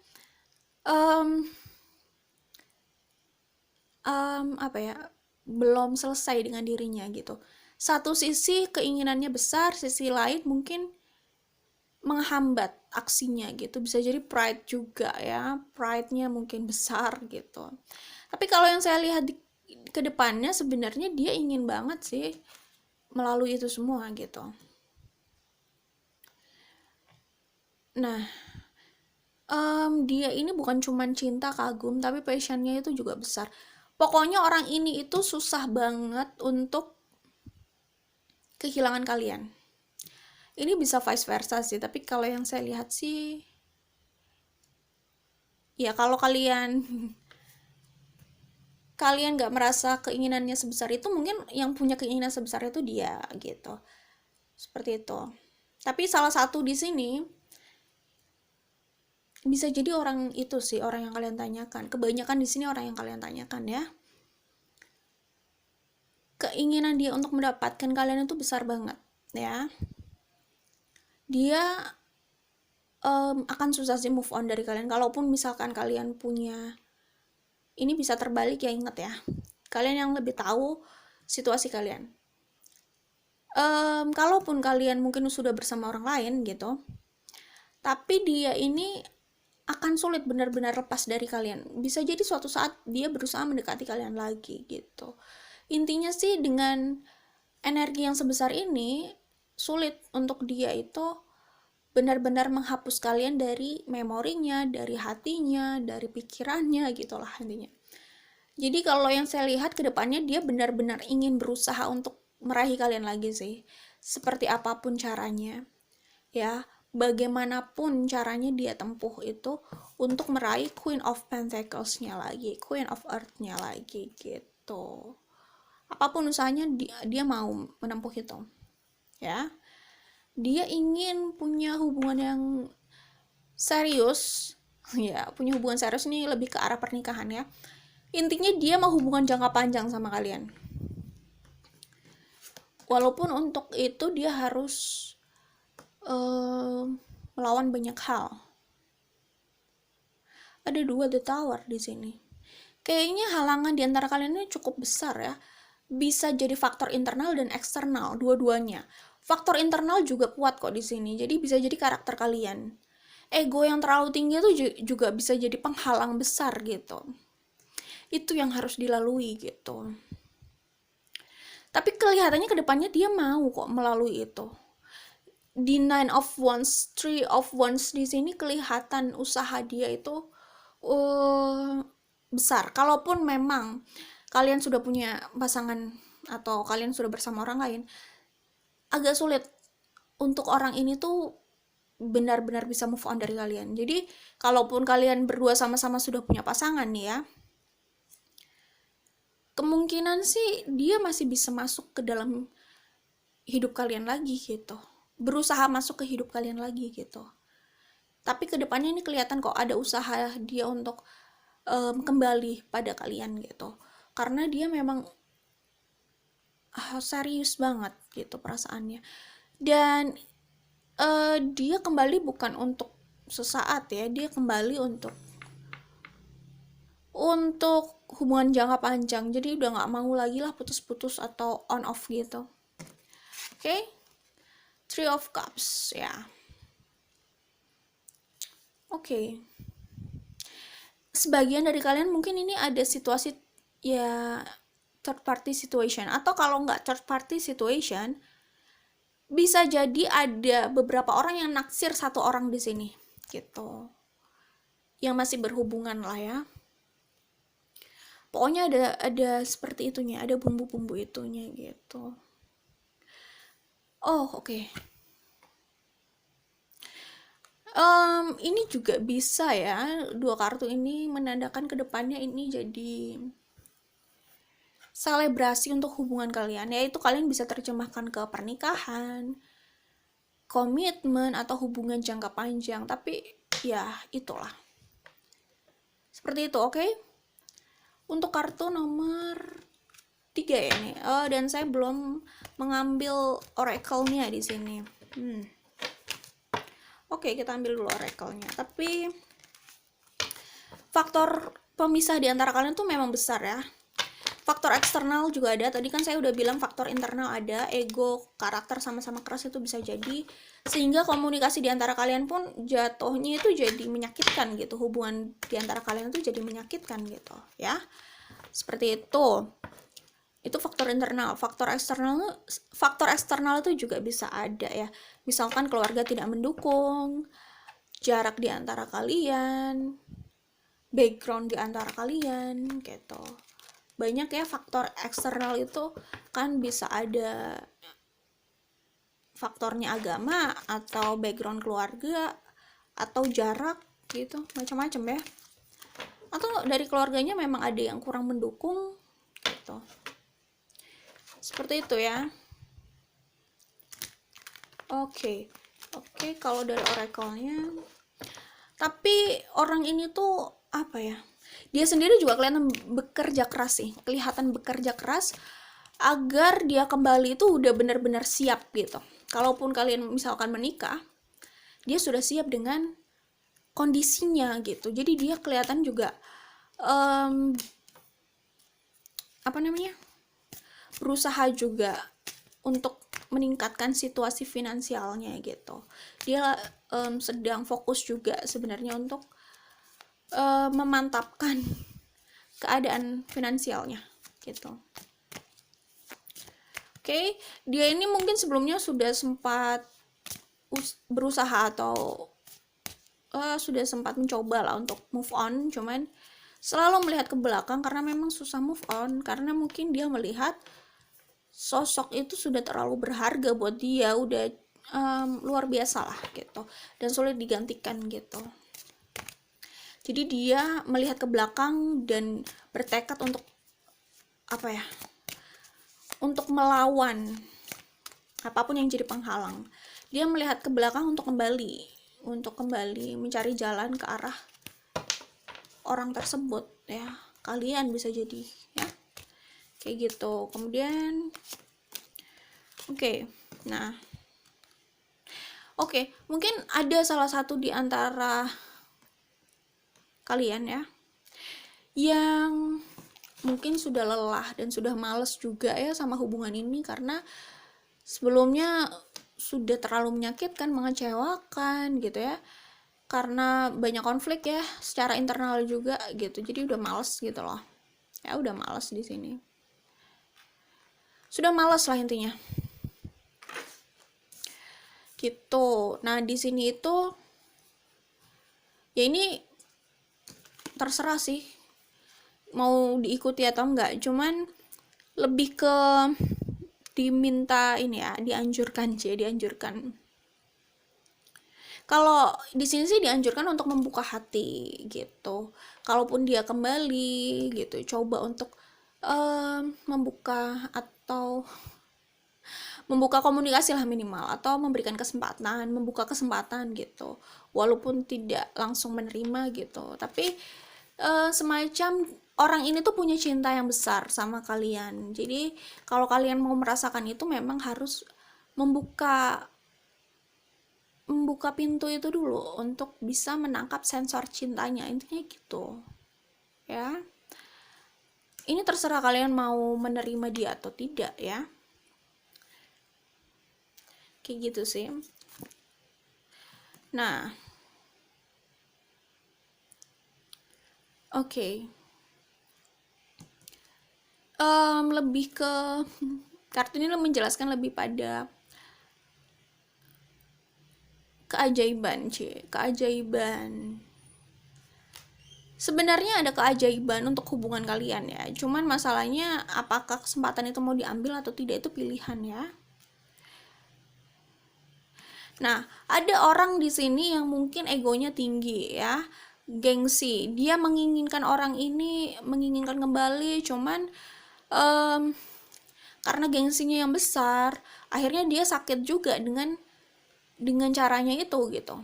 apa ya, belum selesai dengan dirinya gitu. Satu sisi keinginannya besar, sisi lain mungkin menghambat aksinya gitu. Bisa jadi pride juga ya, pride-nya mungkin besar gitu. Tapi kalau yang saya lihat ke depannya sebenarnya dia ingin banget sih melalui itu semua gitu. Nah, dia ini bukan cuma cinta kagum, tapi passionnya itu juga besar. Pokoknya orang ini itu susah banget untuk kehilangan kalian. Ini bisa vice versa sih, tapi kalau yang saya lihat sih ya kalau kalian kalian nggak merasa keinginannya sebesar itu, mungkin yang punya keinginan sebesar itu dia gitu. Seperti itu. Tapi salah satu di sini bisa jadi orang itu sih, orang yang kalian tanyakan. Kebanyakan di sini orang yang kalian tanyakan ya. Keinginan dia untuk mendapatkan kalian itu besar banget ya. Dia akan susah sih move on dari kalian. Kalaupun misalkan kalian punya, ini bisa terbalik ya, ingat ya. Kalian yang lebih tahu situasi kalian. Kalaupun kalian mungkin sudah bersama orang lain gitu, tapi dia ini akan sulit benar-benar lepas dari kalian. Bisa jadi suatu saat dia berusaha mendekati kalian lagi gitu. Intinya sih dengan energi yang sebesar ini, sulit untuk dia itu benar-benar menghapus kalian dari memorinya, dari hatinya, dari pikirannya gitulah intinya. Jadi kalau yang saya lihat ke depannya, dia benar-benar ingin berusaha untuk meraih kalian lagi sih. Seperti apapun caranya. Ya, bagaimanapun caranya dia tempuh itu untuk meraih Queen of Pentacles-nya lagi, Queen of Earth-nya lagi gitu. Apapun usahanya dia mau menempuh itu. Ya. Dia ingin punya hubungan yang serius. Ya, punya hubungan serius ini lebih ke arah pernikahan ya. Intinya dia mau hubungan jangka panjang sama kalian. Walaupun untuk itu dia harus melawan banyak hal. Ada 2 The Tower di sini. Kayaknya halangan di antara kalian ini cukup besar ya. Bisa jadi faktor internal dan eksternal, dua-duanya. Faktor internal juga kuat kok di sini. Jadi bisa jadi karakter kalian. Ego yang terlalu tinggi itu juga bisa jadi penghalang besar gitu. Itu yang harus dilalui gitu. Tapi kelihatannya kedepannya dia mau kok melalui itu. Di 9 of Wands, 3 of Wands di sini kelihatan usaha dia itu besar. Kalaupun memang kalian sudah punya pasangan atau kalian sudah bersama orang lain, agak sulit untuk orang ini tuh benar-benar bisa move on dari kalian. Jadi kalaupun kalian berdua sama-sama sudah punya pasangan nih ya, kemungkinan sih dia masih bisa masuk ke dalam hidup kalian lagi gitu, berusaha masuk ke hidup kalian lagi gitu. Tapi kedepannya ini kelihatan kok ada usaha dia untuk kembali pada kalian gitu, karena dia memang serius banget gitu perasaannya. Dan dia kembali bukan untuk sesaat ya, dia kembali untuk hubungan jangka panjang. Jadi udah gak mau lagi lah putus-putus atau on off gitu. Oke, 3 of Cups ya. Oke. Sebagian dari kalian mungkin ini ada situasi ya third party situation, atau kalau nggak third party situation, bisa jadi ada beberapa orang yang naksir satu orang di sini gitu, yang masih berhubungan lah ya. Pokoknya ada seperti itunya, ada bumbu-bumbu itunya gitu. Oh oke. Ini juga bisa ya, 2 kartu ini menandakan kedepannya ini jadi selebrasi untuk hubungan kalian, yaitu kalian bisa terjemahkan ke pernikahan, komitmen, atau hubungan jangka panjang. Tapi ya itulah, seperti itu. Oke. Untuk kartu nomor 3 ya nih. Dan saya belum mengambil oracle-nya di sini. Oke, kita ambil dulu oracle-nya. Tapi faktor pemisah di antara kalian tuh memang besar ya. Faktor eksternal juga ada. Tadi kan saya udah bilang faktor internal ada, ego, karakter sama-sama keras itu bisa jadi. Sehingga komunikasi di antara kalian pun jatuhnya itu jadi menyakitkan gitu. Hubungan di antara kalian itu jadi menyakitkan gitu ya. Seperti itu. Itu faktor internal. Faktor eksternal itu juga bisa ada ya. Misalkan keluarga tidak mendukung, jarak di antara kalian, background di antara kalian gitu. Banyak ya faktor eksternal itu kan, bisa ada faktornya agama atau background keluarga atau jarak gitu, macam-macam ya. atau dari keluarganya memang ada yang kurang mendukung gitu. Seperti itu ya. Oke, kalau dari oracle-nya, tapi orang ini tuh apa ya? Dia sendiri juga kelihatan bekerja keras sih, kelihatan bekerja keras agar dia kembali itu udah benar-benar siap gitu. Kalaupun kalian misalkan menikah, dia sudah siap dengan kondisinya gitu. Jadi dia kelihatan juga apa namanya? Berusaha juga untuk meningkatkan situasi finansialnya gitu. Dia sedang fokus juga sebenarnya untuk memantapkan keadaan finansialnya gitu. Oke, dia ini mungkin sebelumnya sudah sempat berusaha atau sudah sempat mencoba lah untuk move on, cuman selalu melihat ke belakang karena memang susah move on, karena mungkin dia melihat sosok itu sudah terlalu berharga buat dia, udah luar biasa lah gitu, dan sulit digantikan gitu. Jadi dia melihat ke belakang dan bertekad untuk apa ya, untuk melawan apapun yang jadi penghalang. Dia melihat ke belakang untuk kembali mencari jalan ke arah orang tersebut ya. Kalian bisa jadi ya, kayak gitu. Kemudian mungkin ada salah satu di antara kalian ya yang mungkin sudah lelah dan sudah males juga ya sama hubungan ini, karena sebelumnya sudah terlalu menyakitkan, mengecewakan gitu ya, karena banyak konflik ya secara internal juga gitu. Jadi udah males gitu loh ya, udah males di sini, sudah males lah intinya gitu. Nah di sini itu ya ini terserah sih mau diikuti atau enggak, cuman lebih ke diminta ini ya, dianjurkan. Kalau di sini sih dianjurkan untuk membuka hati gitu. Kalaupun dia kembali gitu, coba untuk membuka atau membuka komunikasi lah minimal, atau memberikan kesempatan, membuka kesempatan gitu, walaupun tidak langsung menerima gitu, tapi semacam orang ini tuh punya cinta yang besar sama kalian. Jadi kalau kalian mau merasakan itu memang harus membuka pintu itu dulu untuk bisa menangkap sensor cintanya, intinya gitu ya. Ini terserah kalian mau menerima dia atau tidak ya, kayak gitu sih. Nah lebih ke kartu ini menjelaskan lebih pada keajaiban. Sebenarnya ada keajaiban untuk hubungan kalian ya, cuman masalahnya apakah kesempatan itu mau diambil atau tidak, itu pilihan ya. Nah, ada orang di sini yang mungkin egonya tinggi ya, gengsi. Dia menginginkan orang ini, menginginkan kembali, cuman karena gengsinya yang besar, akhirnya dia sakit juga dengan caranya itu gitu.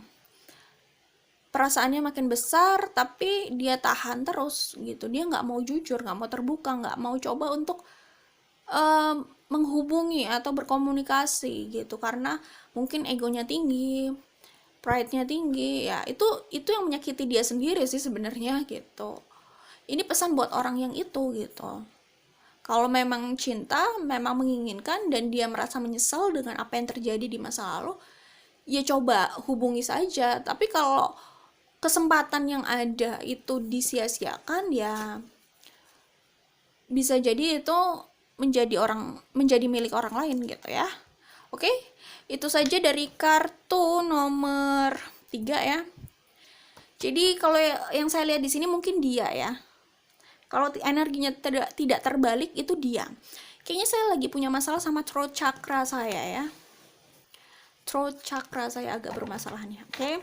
Perasaannya makin besar, tapi dia tahan terus gitu. Dia nggak mau jujur, nggak mau terbuka, nggak mau coba untuk menghubungi atau berkomunikasi gitu, karena mungkin egonya tinggi, pride-nya tinggi ya. Itu yang menyakiti dia sendiri sih sebenarnya gitu. Ini pesan buat orang yang itu gitu. Kalau memang cinta, memang menginginkan, dan dia merasa menyesal dengan apa yang terjadi di masa lalu, ya coba hubungi saja. Tapi kalau kesempatan yang ada itu disia-siakan, ya bisa jadi itu menjadi milik orang lain gitu ya. Oke, itu saja dari kartu nomor 3 ya. Jadi kalau yang saya lihat di sini mungkin dia ya. Kalau energinya tidak terbalik itu dia. Kayaknya saya lagi punya masalah sama throat chakra saya ya. Throat chakra saya agak bermasalah nih. Oke.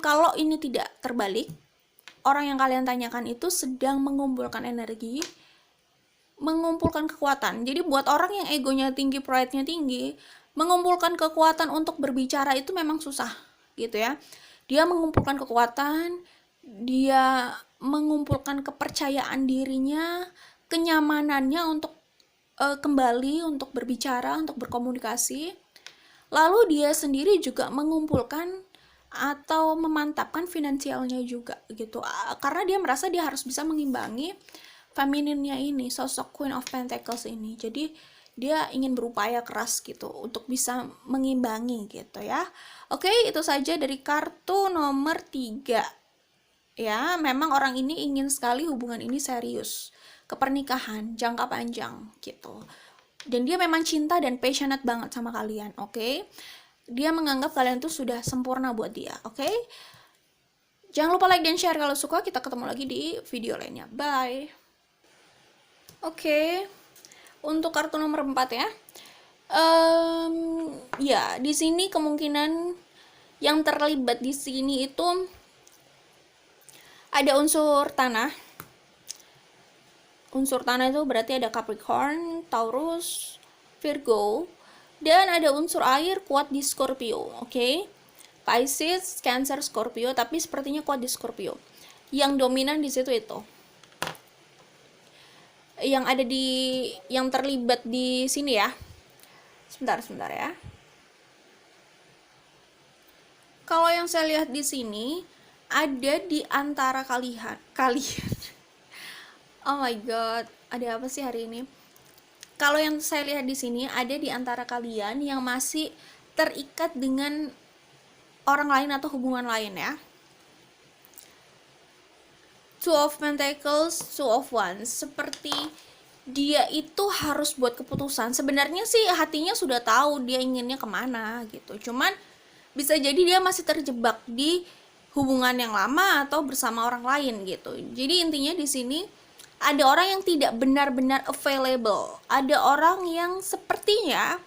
Kalau ini tidak terbalik, orang yang kalian tanyakan itu sedang mengumpulkan energi, mengumpulkan kekuatan. Jadi buat orang yang egonya tinggi, pride-nya tinggi, mengumpulkan kekuatan untuk berbicara itu memang susah gitu ya. Dia mengumpulkan kekuatan, dia mengumpulkan kepercayaan dirinya, kenyamanannya untuk kembali untuk berbicara, untuk berkomunikasi. Lalu dia sendiri juga mengumpulkan atau memantapkan finansialnya juga gitu, karena dia merasa dia harus bisa mengimbangi femininnya ini, sosok Queen of Pentacles ini. Jadi dia ingin berupaya keras gitu untuk bisa mengimbangi gitu ya. Oke, itu saja dari kartu nomor 3 ya. Memang orang ini ingin sekali hubungan ini serius, ke pernikahan jangka panjang gitu, dan dia memang cinta dan passionate banget sama kalian. Oke, dia menganggap kalian tuh sudah sempurna buat dia. Oke, jangan lupa like dan share kalau suka. Kita ketemu lagi di video lainnya. Bye. Oke, untuk kartu nomor 4 ya. Ya, di sini kemungkinan yang terlibat di sini itu ada unsur tanah. Unsur tanah itu berarti ada Capricorn, Taurus, Virgo, dan ada unsur air kuat di Scorpio. Oke, Pisces, Cancer, Scorpio, tapi sepertinya kuat di Scorpio. Yang dominan di situ itu. Yang terlibat di sini ya. Sebentar ya. Kalau yang saya lihat di sini ada di antara kalian. Oh my god, ada apa sih hari ini? Kalau yang saya lihat di sini ada di antara kalian yang masih terikat dengan orang lain atau hubungan lain ya. Two of Pentacles, Two of Wands, seperti dia itu harus buat keputusan. Sebenarnya sih hatinya sudah tahu dia inginnya kemana gitu, cuman bisa jadi dia masih terjebak di hubungan yang lama atau bersama orang lain gitu. Jadi intinya di sini ada orang yang tidak benar-benar available, ada orang yang sepertinya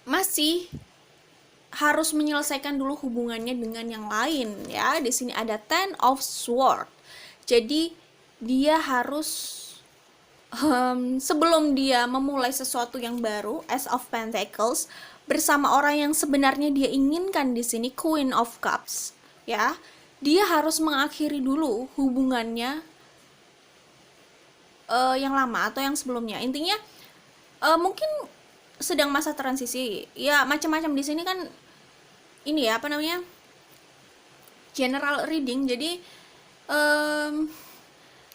masih harus menyelesaikan dulu hubungannya dengan yang lain ya. Di sini ada Ten of Swords. Jadi dia harus sebelum dia memulai sesuatu yang baru, Ace of Pentacles, bersama orang yang sebenarnya dia inginkan di sini, Queen of Cups ya. Dia harus mengakhiri dulu hubungannya yang lama atau yang sebelumnya. Intinya mungkin sedang masa transisi ya, macam-macam. Di sini kan ini ya, apa namanya, general reading, jadi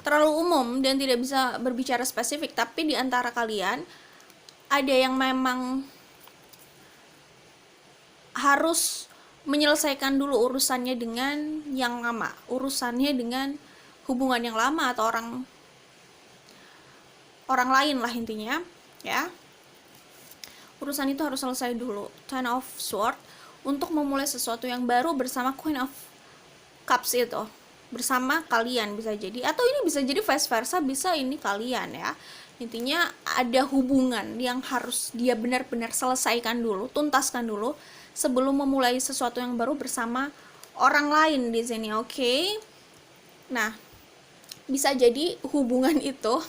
terlalu umum dan tidak bisa berbicara spesifik. Tapi di antara kalian ada yang memang harus menyelesaikan dulu urusannya dengan yang lama, urusannya dengan hubungan yang lama atau orang lain lah intinya ya. Urusan itu harus selesai dulu. Ten of Swords untuk memulai sesuatu yang baru bersama Queen of Cups itu, bersama kalian bisa jadi, atau ini bisa jadi vice versa, bisa ini kalian ya. Intinya ada hubungan yang harus dia benar-benar selesaikan dulu, tuntaskan dulu sebelum memulai sesuatu yang baru bersama orang lain di sini. Oke. Nah, bisa jadi hubungan itu,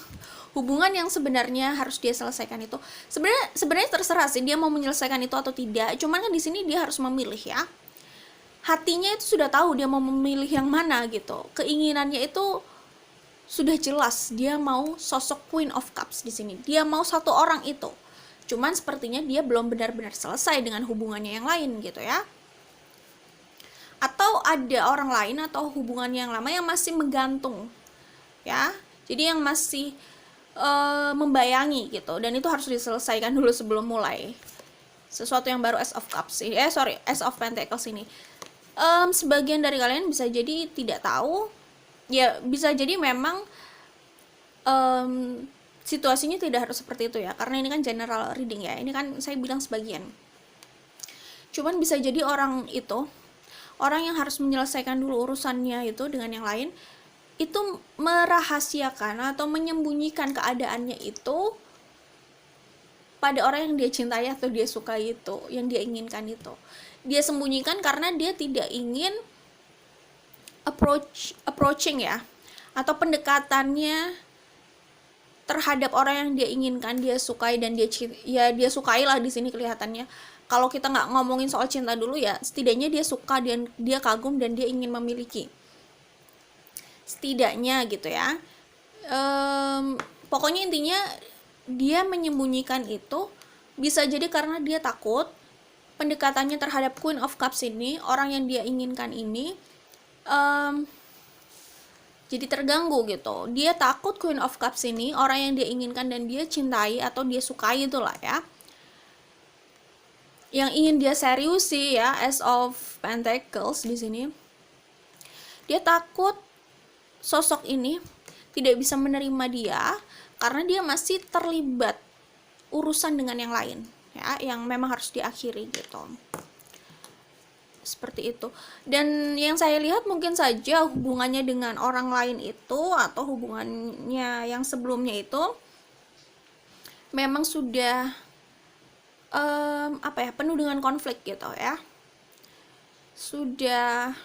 hubungan yang sebenarnya harus dia selesaikan itu, sebenarnya terserah sih dia mau menyelesaikan itu atau tidak. Cuman kan di sini dia harus memilih ya. Hatinya itu sudah tahu dia mau memilih yang mana gitu. Keinginannya itu sudah jelas, dia mau sosok Queen of Cups di sini. Dia mau satu orang itu. Cuman sepertinya dia belum benar-benar selesai dengan hubungannya yang lain gitu ya. Atau ada orang lain atau hubungan yang lama yang masih menggantung ya. Jadi yang masih membayangi gitu, dan itu harus diselesaikan dulu sebelum mulai sesuatu yang baru. Ace of Cups Ace of Pentacles ini. Sebagian dari kalian bisa jadi tidak tahu ya, bisa jadi memang situasinya tidak harus seperti itu ya, karena ini kan general reading ya, ini kan saya bilang sebagian. Cuman bisa jadi orang itu, orang yang harus menyelesaikan dulu urusannya itu dengan yang lain, itu merahasiakan atau menyembunyikan keadaannya itu pada orang yang dia cintai atau dia sukai itu, yang dia inginkan itu. Dia sembunyikan karena dia tidak ingin approaching ya, atau pendekatannya terhadap orang yang dia inginkan, dia sukai dan dia sukai lah di sini kelihatannya. Kalau kita nggak ngomongin soal cinta dulu ya, setidaknya dia suka dan dia kagum dan dia ingin memiliki. Setidaknya gitu ya. Pokoknya intinya dia menyembunyikan itu bisa jadi karena dia takut pendekatannya terhadap Queen of Cups ini, orang yang dia inginkan ini, jadi terganggu gitu. Dia takut Queen of Cups ini, orang yang dia inginkan dan dia cintai atau dia sukai itulah ya, yang ingin dia seriusi ya, Ace of Pentacles di sini. Dia takut sosok ini tidak bisa menerima dia karena dia masih terlibat urusan dengan yang lain ya, yang memang harus diakhiri gitu. Seperti itu. Dan yang saya lihat mungkin saja hubungannya dengan orang lain itu, atau hubungannya yang sebelumnya itu memang sudah penuh dengan konflik gitu ya, sudah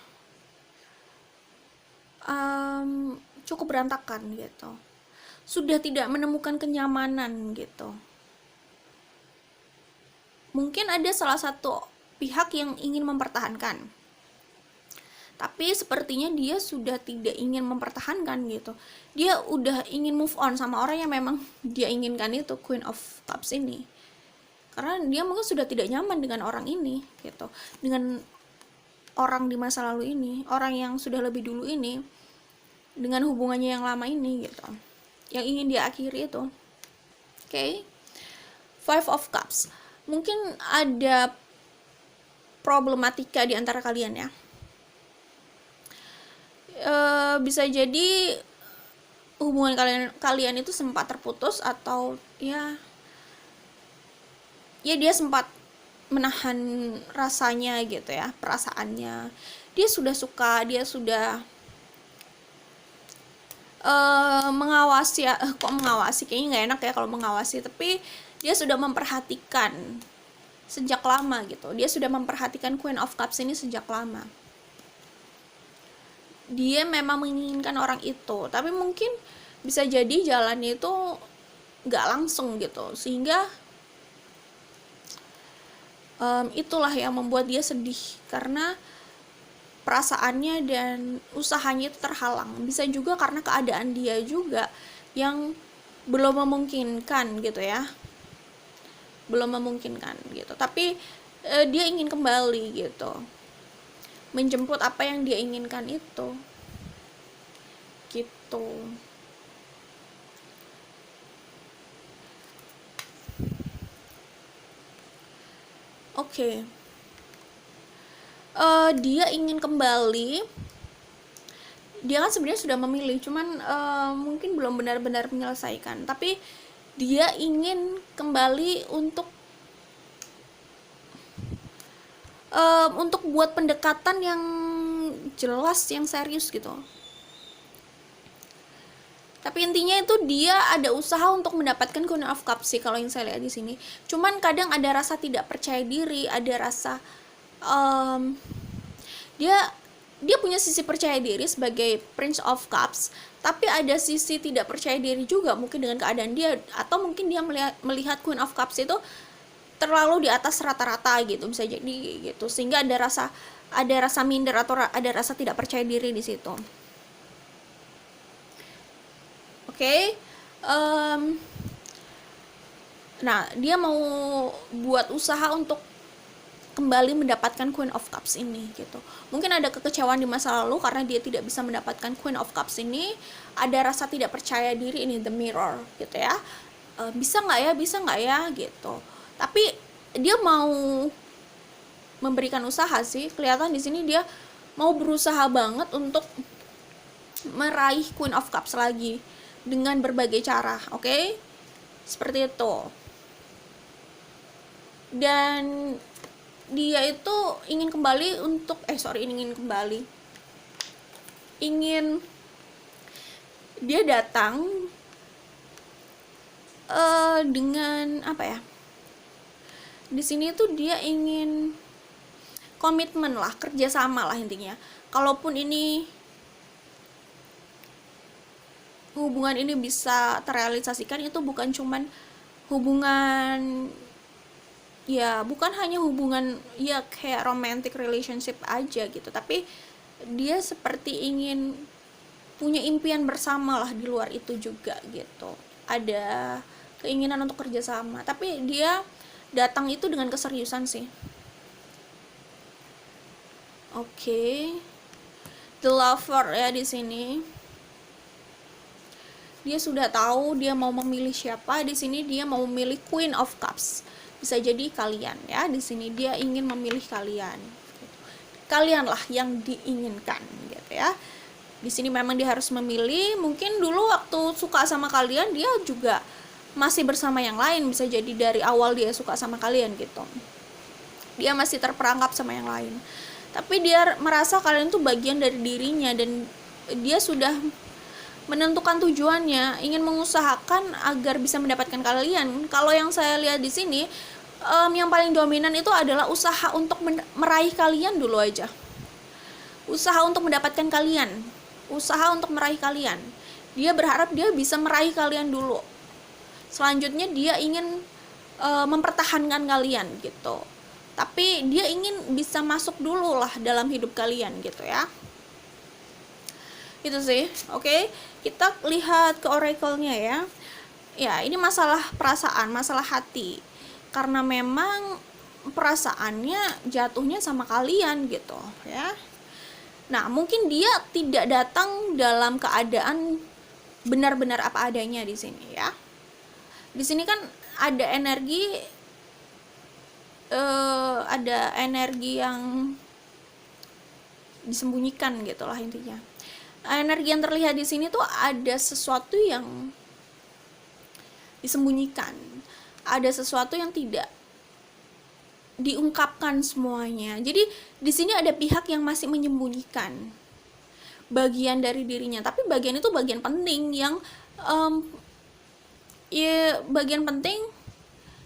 cukup berantakan gitu, sudah tidak menemukan kenyamanan gitu. Mungkin ada salah satu pihak yang ingin mempertahankan, tapi sepertinya dia sudah tidak ingin mempertahankan gitu. Dia udah ingin move on sama orang yang memang dia inginkan itu, Queen of Cups ini, karena dia mungkin sudah tidak nyaman dengan orang ini gitu, dengan orang di masa lalu ini, orang yang sudah lebih dulu ini, dengan hubungannya yang lama ini gitu, yang ingin dia akhiri itu. Oke. Five of Cups, mungkin ada problematika di antara kalian ya. Bisa jadi hubungan kalian itu sempat terputus, atau ya dia sempat menahan rasanya gitu ya, perasaannya. Dia sudah suka, dia sudah mengawasi ya, kok mengawasi, kayaknya nggak enak ya kalau mengawasi, tapi dia sudah memperhatikan sejak lama gitu. Dia sudah memperhatikan Queen of Cups ini sejak lama. Dia memang menginginkan orang itu, tapi mungkin bisa jadi jalannya itu nggak langsung gitu, sehingga itulah yang membuat dia sedih karena perasaannya dan usahanya itu terhalang. Bisa juga karena keadaan dia juga yang belum memungkinkan gitu ya, belum memungkinkan gitu, tapi dia ingin kembali gitu, menjemput apa yang dia inginkan itu gitu. Oke. Dia ingin kembali, dia kan sebenarnya sudah memilih, cuman mungkin belum benar-benar menyelesaikan, tapi dia ingin kembali untuk buat pendekatan yang jelas, yang serius gitu. Tapi intinya itu dia ada usaha untuk mendapatkan Queen of Cups sih kalau yang saya lihat di sini. Cuman kadang ada rasa tidak percaya diri, ada rasa dia punya sisi percaya diri sebagai Prince of Cups, tapi ada sisi tidak percaya diri juga mungkin dengan keadaan dia, atau mungkin dia melihat Queen of Cups itu terlalu di atas rata-rata gitu, bisa jadi gitu, sehingga ada rasa minder atau ada rasa tidak percaya diri di situ. Oke. Nah, dia mau buat usaha untuk kembali mendapatkan Queen of Cups ini gitu. Mungkin ada kekecewaan di masa lalu karena dia tidak bisa mendapatkan Queen of Cups ini, ada rasa tidak percaya diri ini, the mirror gitu ya. Bisa nggak ya gitu. Tapi dia mau memberikan usaha sih, kelihatan di sini dia mau berusaha banget untuk meraih Queen of Cups lagi dengan berbagai cara, oke? Seperti itu. Dan dia itu ingin kembali untuk dia datang dengan apa ya, Di sini tuh dia ingin komitmen lah, kerjasama lah intinya. Kalaupun ini hubungan ini bisa terrealisasikan, itu bukan cuman hubungan, ya bukan hanya hubungan ya kayak romantic relationship aja gitu, tapi dia seperti ingin punya impian bersama lah di luar itu juga gitu. Ada keinginan untuk kerjasama, tapi dia datang itu dengan keseriusan sih. Oke. The lover ya di sini. Dia sudah tahu dia mau memilih siapa. Di sini dia mau memilih Queen of Cups. Bisa jadi kalian ya. Di sini dia ingin memilih kalian. Kalianlah yang diinginkan gitu ya. Di sini memang dia harus memilih. Mungkin dulu waktu suka sama kalian dia juga masih bersama yang lain. Bisa jadi dari awal dia suka sama kalian gitu. Dia masih terperangkap sama yang lain. Tapi dia merasa kalian tuh bagian dari dirinya dan dia sudah menentukan tujuannya, ingin mengusahakan agar bisa mendapatkan kalian. Kalau yang saya lihat di sini, yang paling dominan itu adalah usaha untuk meraih kalian dulu aja. Usaha untuk mendapatkan kalian, usaha untuk meraih kalian. Dia berharap dia bisa meraih kalian dulu. Selanjutnya dia ingin mempertahankan kalian gitu. Tapi dia ingin bisa masuk dulu lah dalam hidup kalian gitu ya. Itu sih. Oke, kita lihat ke oracle-nya ya. Ya, ini masalah perasaan, masalah hati. Karena memang perasaannya jatuhnya sama kalian gitu ya. Nah, mungkin dia tidak datang dalam keadaan benar-benar apa adanya di sini ya. Di sini kan ada energi yang disembunyikan gitulah intinya. Energi yang terlihat di sini tuh ada sesuatu yang disembunyikan, ada sesuatu yang tidak diungkapkan semuanya. Jadi di sini ada pihak yang masih menyembunyikan bagian dari dirinya, tapi bagian itu bagian penting yang ya bagian penting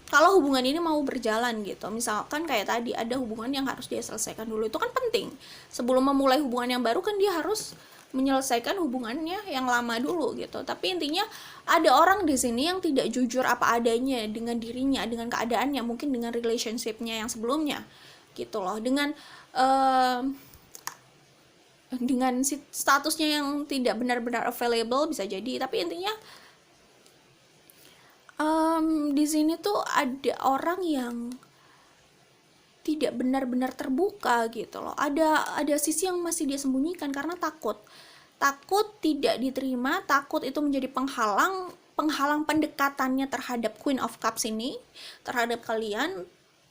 kalau hubungan ini mau berjalan gitu. Misalkan kayak tadi ada hubungan yang harus dia selesaikan dulu, itu kan penting. Sebelum memulai hubungan yang baru kan dia harus menyelesaikan hubungannya yang lama dulu gitu. Tapi intinya ada orang di sini yang tidak jujur apa adanya dengan dirinya, dengan keadaannya, mungkin dengan relationship-nya yang sebelumnya gitu loh, dengan statusnya yang tidak benar-benar available bisa jadi. Tapi intinya di sini tuh ada orang yang tidak benar-benar terbuka gitu loh. Ada sisi yang masih dia sembunyikan karena takut tidak diterima, takut itu menjadi penghalang pendekatannya terhadap Queen of Cups ini, terhadap kalian,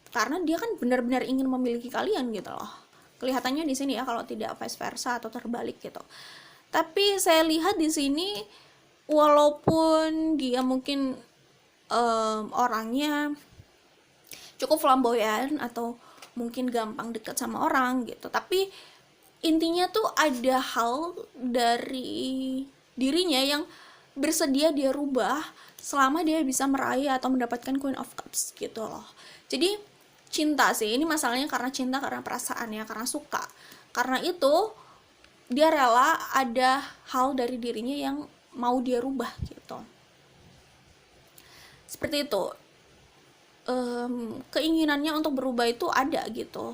karena dia kan benar-benar ingin memiliki kalian gitu loh. Kelihatannya di sini ya, kalau tidak vice versa atau terbalik gitu. Tapi saya lihat di sini walaupun dia mungkin orangnya cukup flamboyan atau mungkin gampang dekat sama orang gitu, tapi intinya tuh ada hal dari dirinya yang bersedia dia rubah selama dia bisa meraih atau mendapatkan Queen of Cups gitu loh. Jadi cinta sih, ini masalahnya karena cinta, karena perasaan ya, karena suka. Karena itu dia rela ada hal dari dirinya yang mau dia rubah gitu. Seperti itu. Keinginannya untuk berubah itu ada gitu.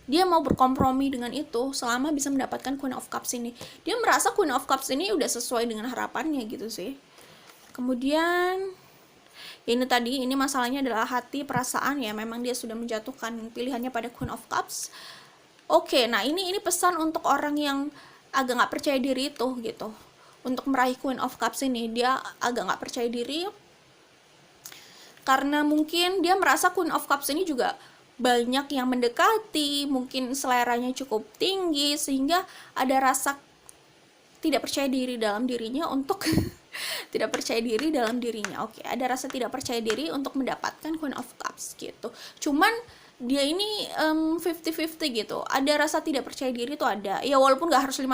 Dia mau berkompromi dengan itu selama bisa mendapatkan Queen of Cups ini. Dia merasa Queen of Cups ini udah sesuai dengan harapannya gitu sih. Kemudian ini tadi, ini masalahnya adalah hati, perasaan ya. Memang dia sudah menjatuhkan pilihannya pada Queen of Cups. Oke, nah ini pesan untuk orang yang agak gak percaya diri itu gitu. Untuk meraih Queen of Cups ini, dia agak gak percaya diri karena mungkin dia merasa Queen of Cups ini juga banyak yang mendekati, mungkin seleranya cukup tinggi, sehingga ada rasa tidak percaya diri dalam dirinya untuk tidak percaya diri dalam dirinya. Oke, ada rasa tidak percaya diri untuk mendapatkan Queen of Cups gitu. Cuman dia ini 50-50 gitu. Ada rasa tidak percaya diri tuh ada. Ya walaupun gak harus 50%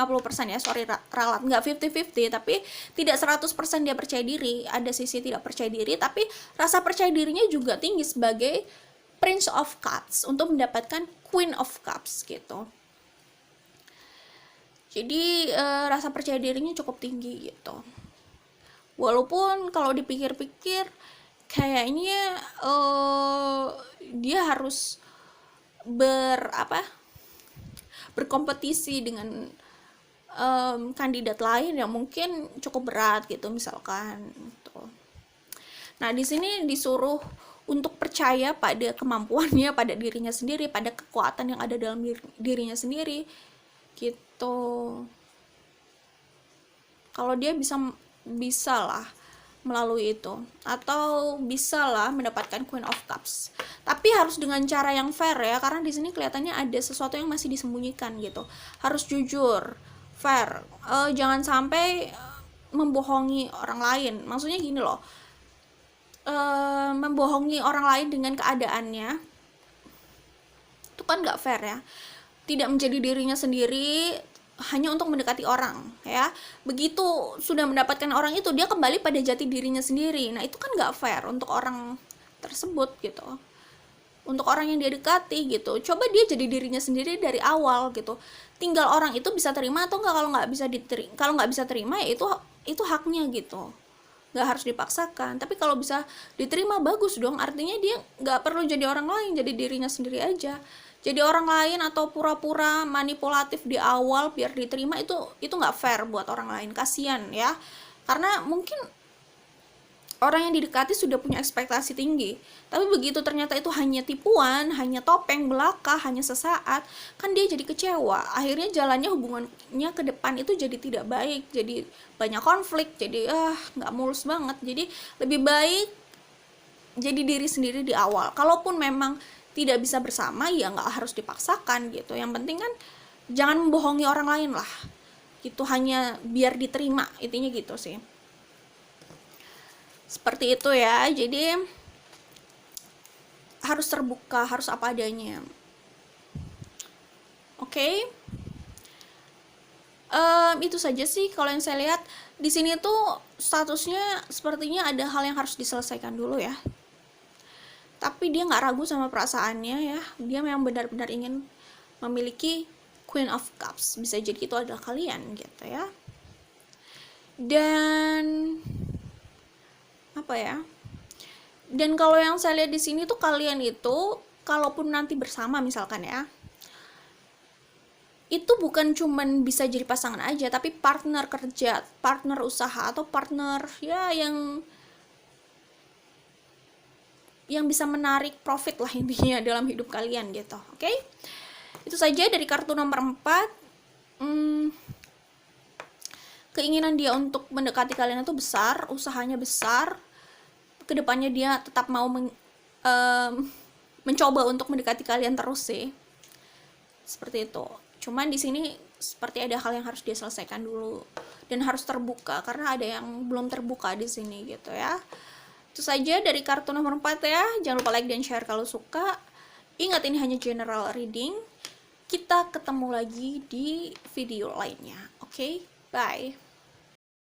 ya, sorry ralat, gak 50-50, tapi tidak 100% dia percaya diri. Ada sisi tidak percaya diri, tapi rasa percaya dirinya juga tinggi sebagai Prince of Cups untuk mendapatkan Queen of Cups gitu. Jadi rasa percaya dirinya cukup tinggi gitu. Walaupun kalau dipikir-pikir kayaknya dia harus berkompetisi dengan kandidat lain yang mungkin cukup berat gitu misalkan gitu. Nah, di sini disuruh untuk percaya pada kemampuannya, pada dirinya sendiri, pada kekuatan yang ada dalam dirinya sendiri gitu. Kalau dia bisa lah melalui itu, atau bisa lah mendapatkan Queen of Cups. Tapi harus dengan cara yang fair ya, karena di sini kelihatannya ada sesuatu yang masih disembunyikan gitu. Harus jujur, fair, jangan sampai membohongi orang lain. Maksudnya gini loh, membohongi orang lain dengan keadaannya itu kan nggak fair ya. Tidak menjadi dirinya sendiri hanya untuk mendekati orang ya. Begitu sudah mendapatkan orang itu, dia kembali pada jati dirinya sendiri. Nah, itu kan nggak fair untuk orang tersebut gitu, untuk orang yang dia dekati gitu. Coba dia jadi dirinya sendiri dari awal gitu. Tinggal orang itu bisa terima atau enggak. Kalau nggak bisa terima ya itu haknya gitu, nggak harus dipaksakan. Tapi kalau bisa diterima, bagus dong. Artinya dia nggak perlu jadi orang lain, jadi dirinya sendiri aja. Jadi orang lain atau pura-pura manipulatif di awal biar diterima, itu nggak fair buat orang lain. Kasian ya, karena mungkin orang yang didekati sudah punya ekspektasi tinggi, tapi begitu ternyata itu hanya tipuan, hanya topeng belaka, hanya sesaat, kan dia jadi kecewa. Akhirnya jalannya, hubungannya ke depan itu jadi tidak baik, jadi banyak konflik, jadi nggak mulus banget. Jadi lebih baik jadi diri sendiri di awal. Kalaupun memang tidak bisa bersama, ya nggak harus dipaksakan gitu. Yang penting kan jangan membohongi orang lain lah gitu, hanya biar diterima, intinya gitu sih. Seperti itu ya. Jadi harus terbuka, harus apa adanya. Oke. Itu saja sih kalau yang saya lihat. Di sini tuh statusnya sepertinya ada hal yang harus diselesaikan dulu ya. Tapi dia nggak ragu sama perasaannya ya. Dia memang benar-benar ingin memiliki Queen of Cups. Bisa jadi itu adalah kalian gitu ya. Dan apa ya? Dan kalau yang saya lihat di sini tuh, kalian itu kalaupun nanti bersama misalkan ya, itu bukan cuman bisa jadi pasangan aja, tapi partner kerja, partner usaha, atau partner ya yang bisa menarik profit lah intinya dalam hidup kalian gitu. Oke? Itu saja dari kartu nomor 4. Keinginan dia untuk mendekati kalian itu besar, usahanya besar. Kedepannya dia tetap mau mencoba untuk mendekati kalian terus sih. Seperti itu. Cuman di sini seperti ada hal yang harus dia selesaikan dulu dan harus terbuka, karena ada yang belum terbuka di sini gitu ya. Itu saja dari kartu nomor 4 ya. Jangan lupa like dan share kalau suka. Ingat, ini hanya general reading. Kita ketemu lagi di video lainnya. Oke, bye.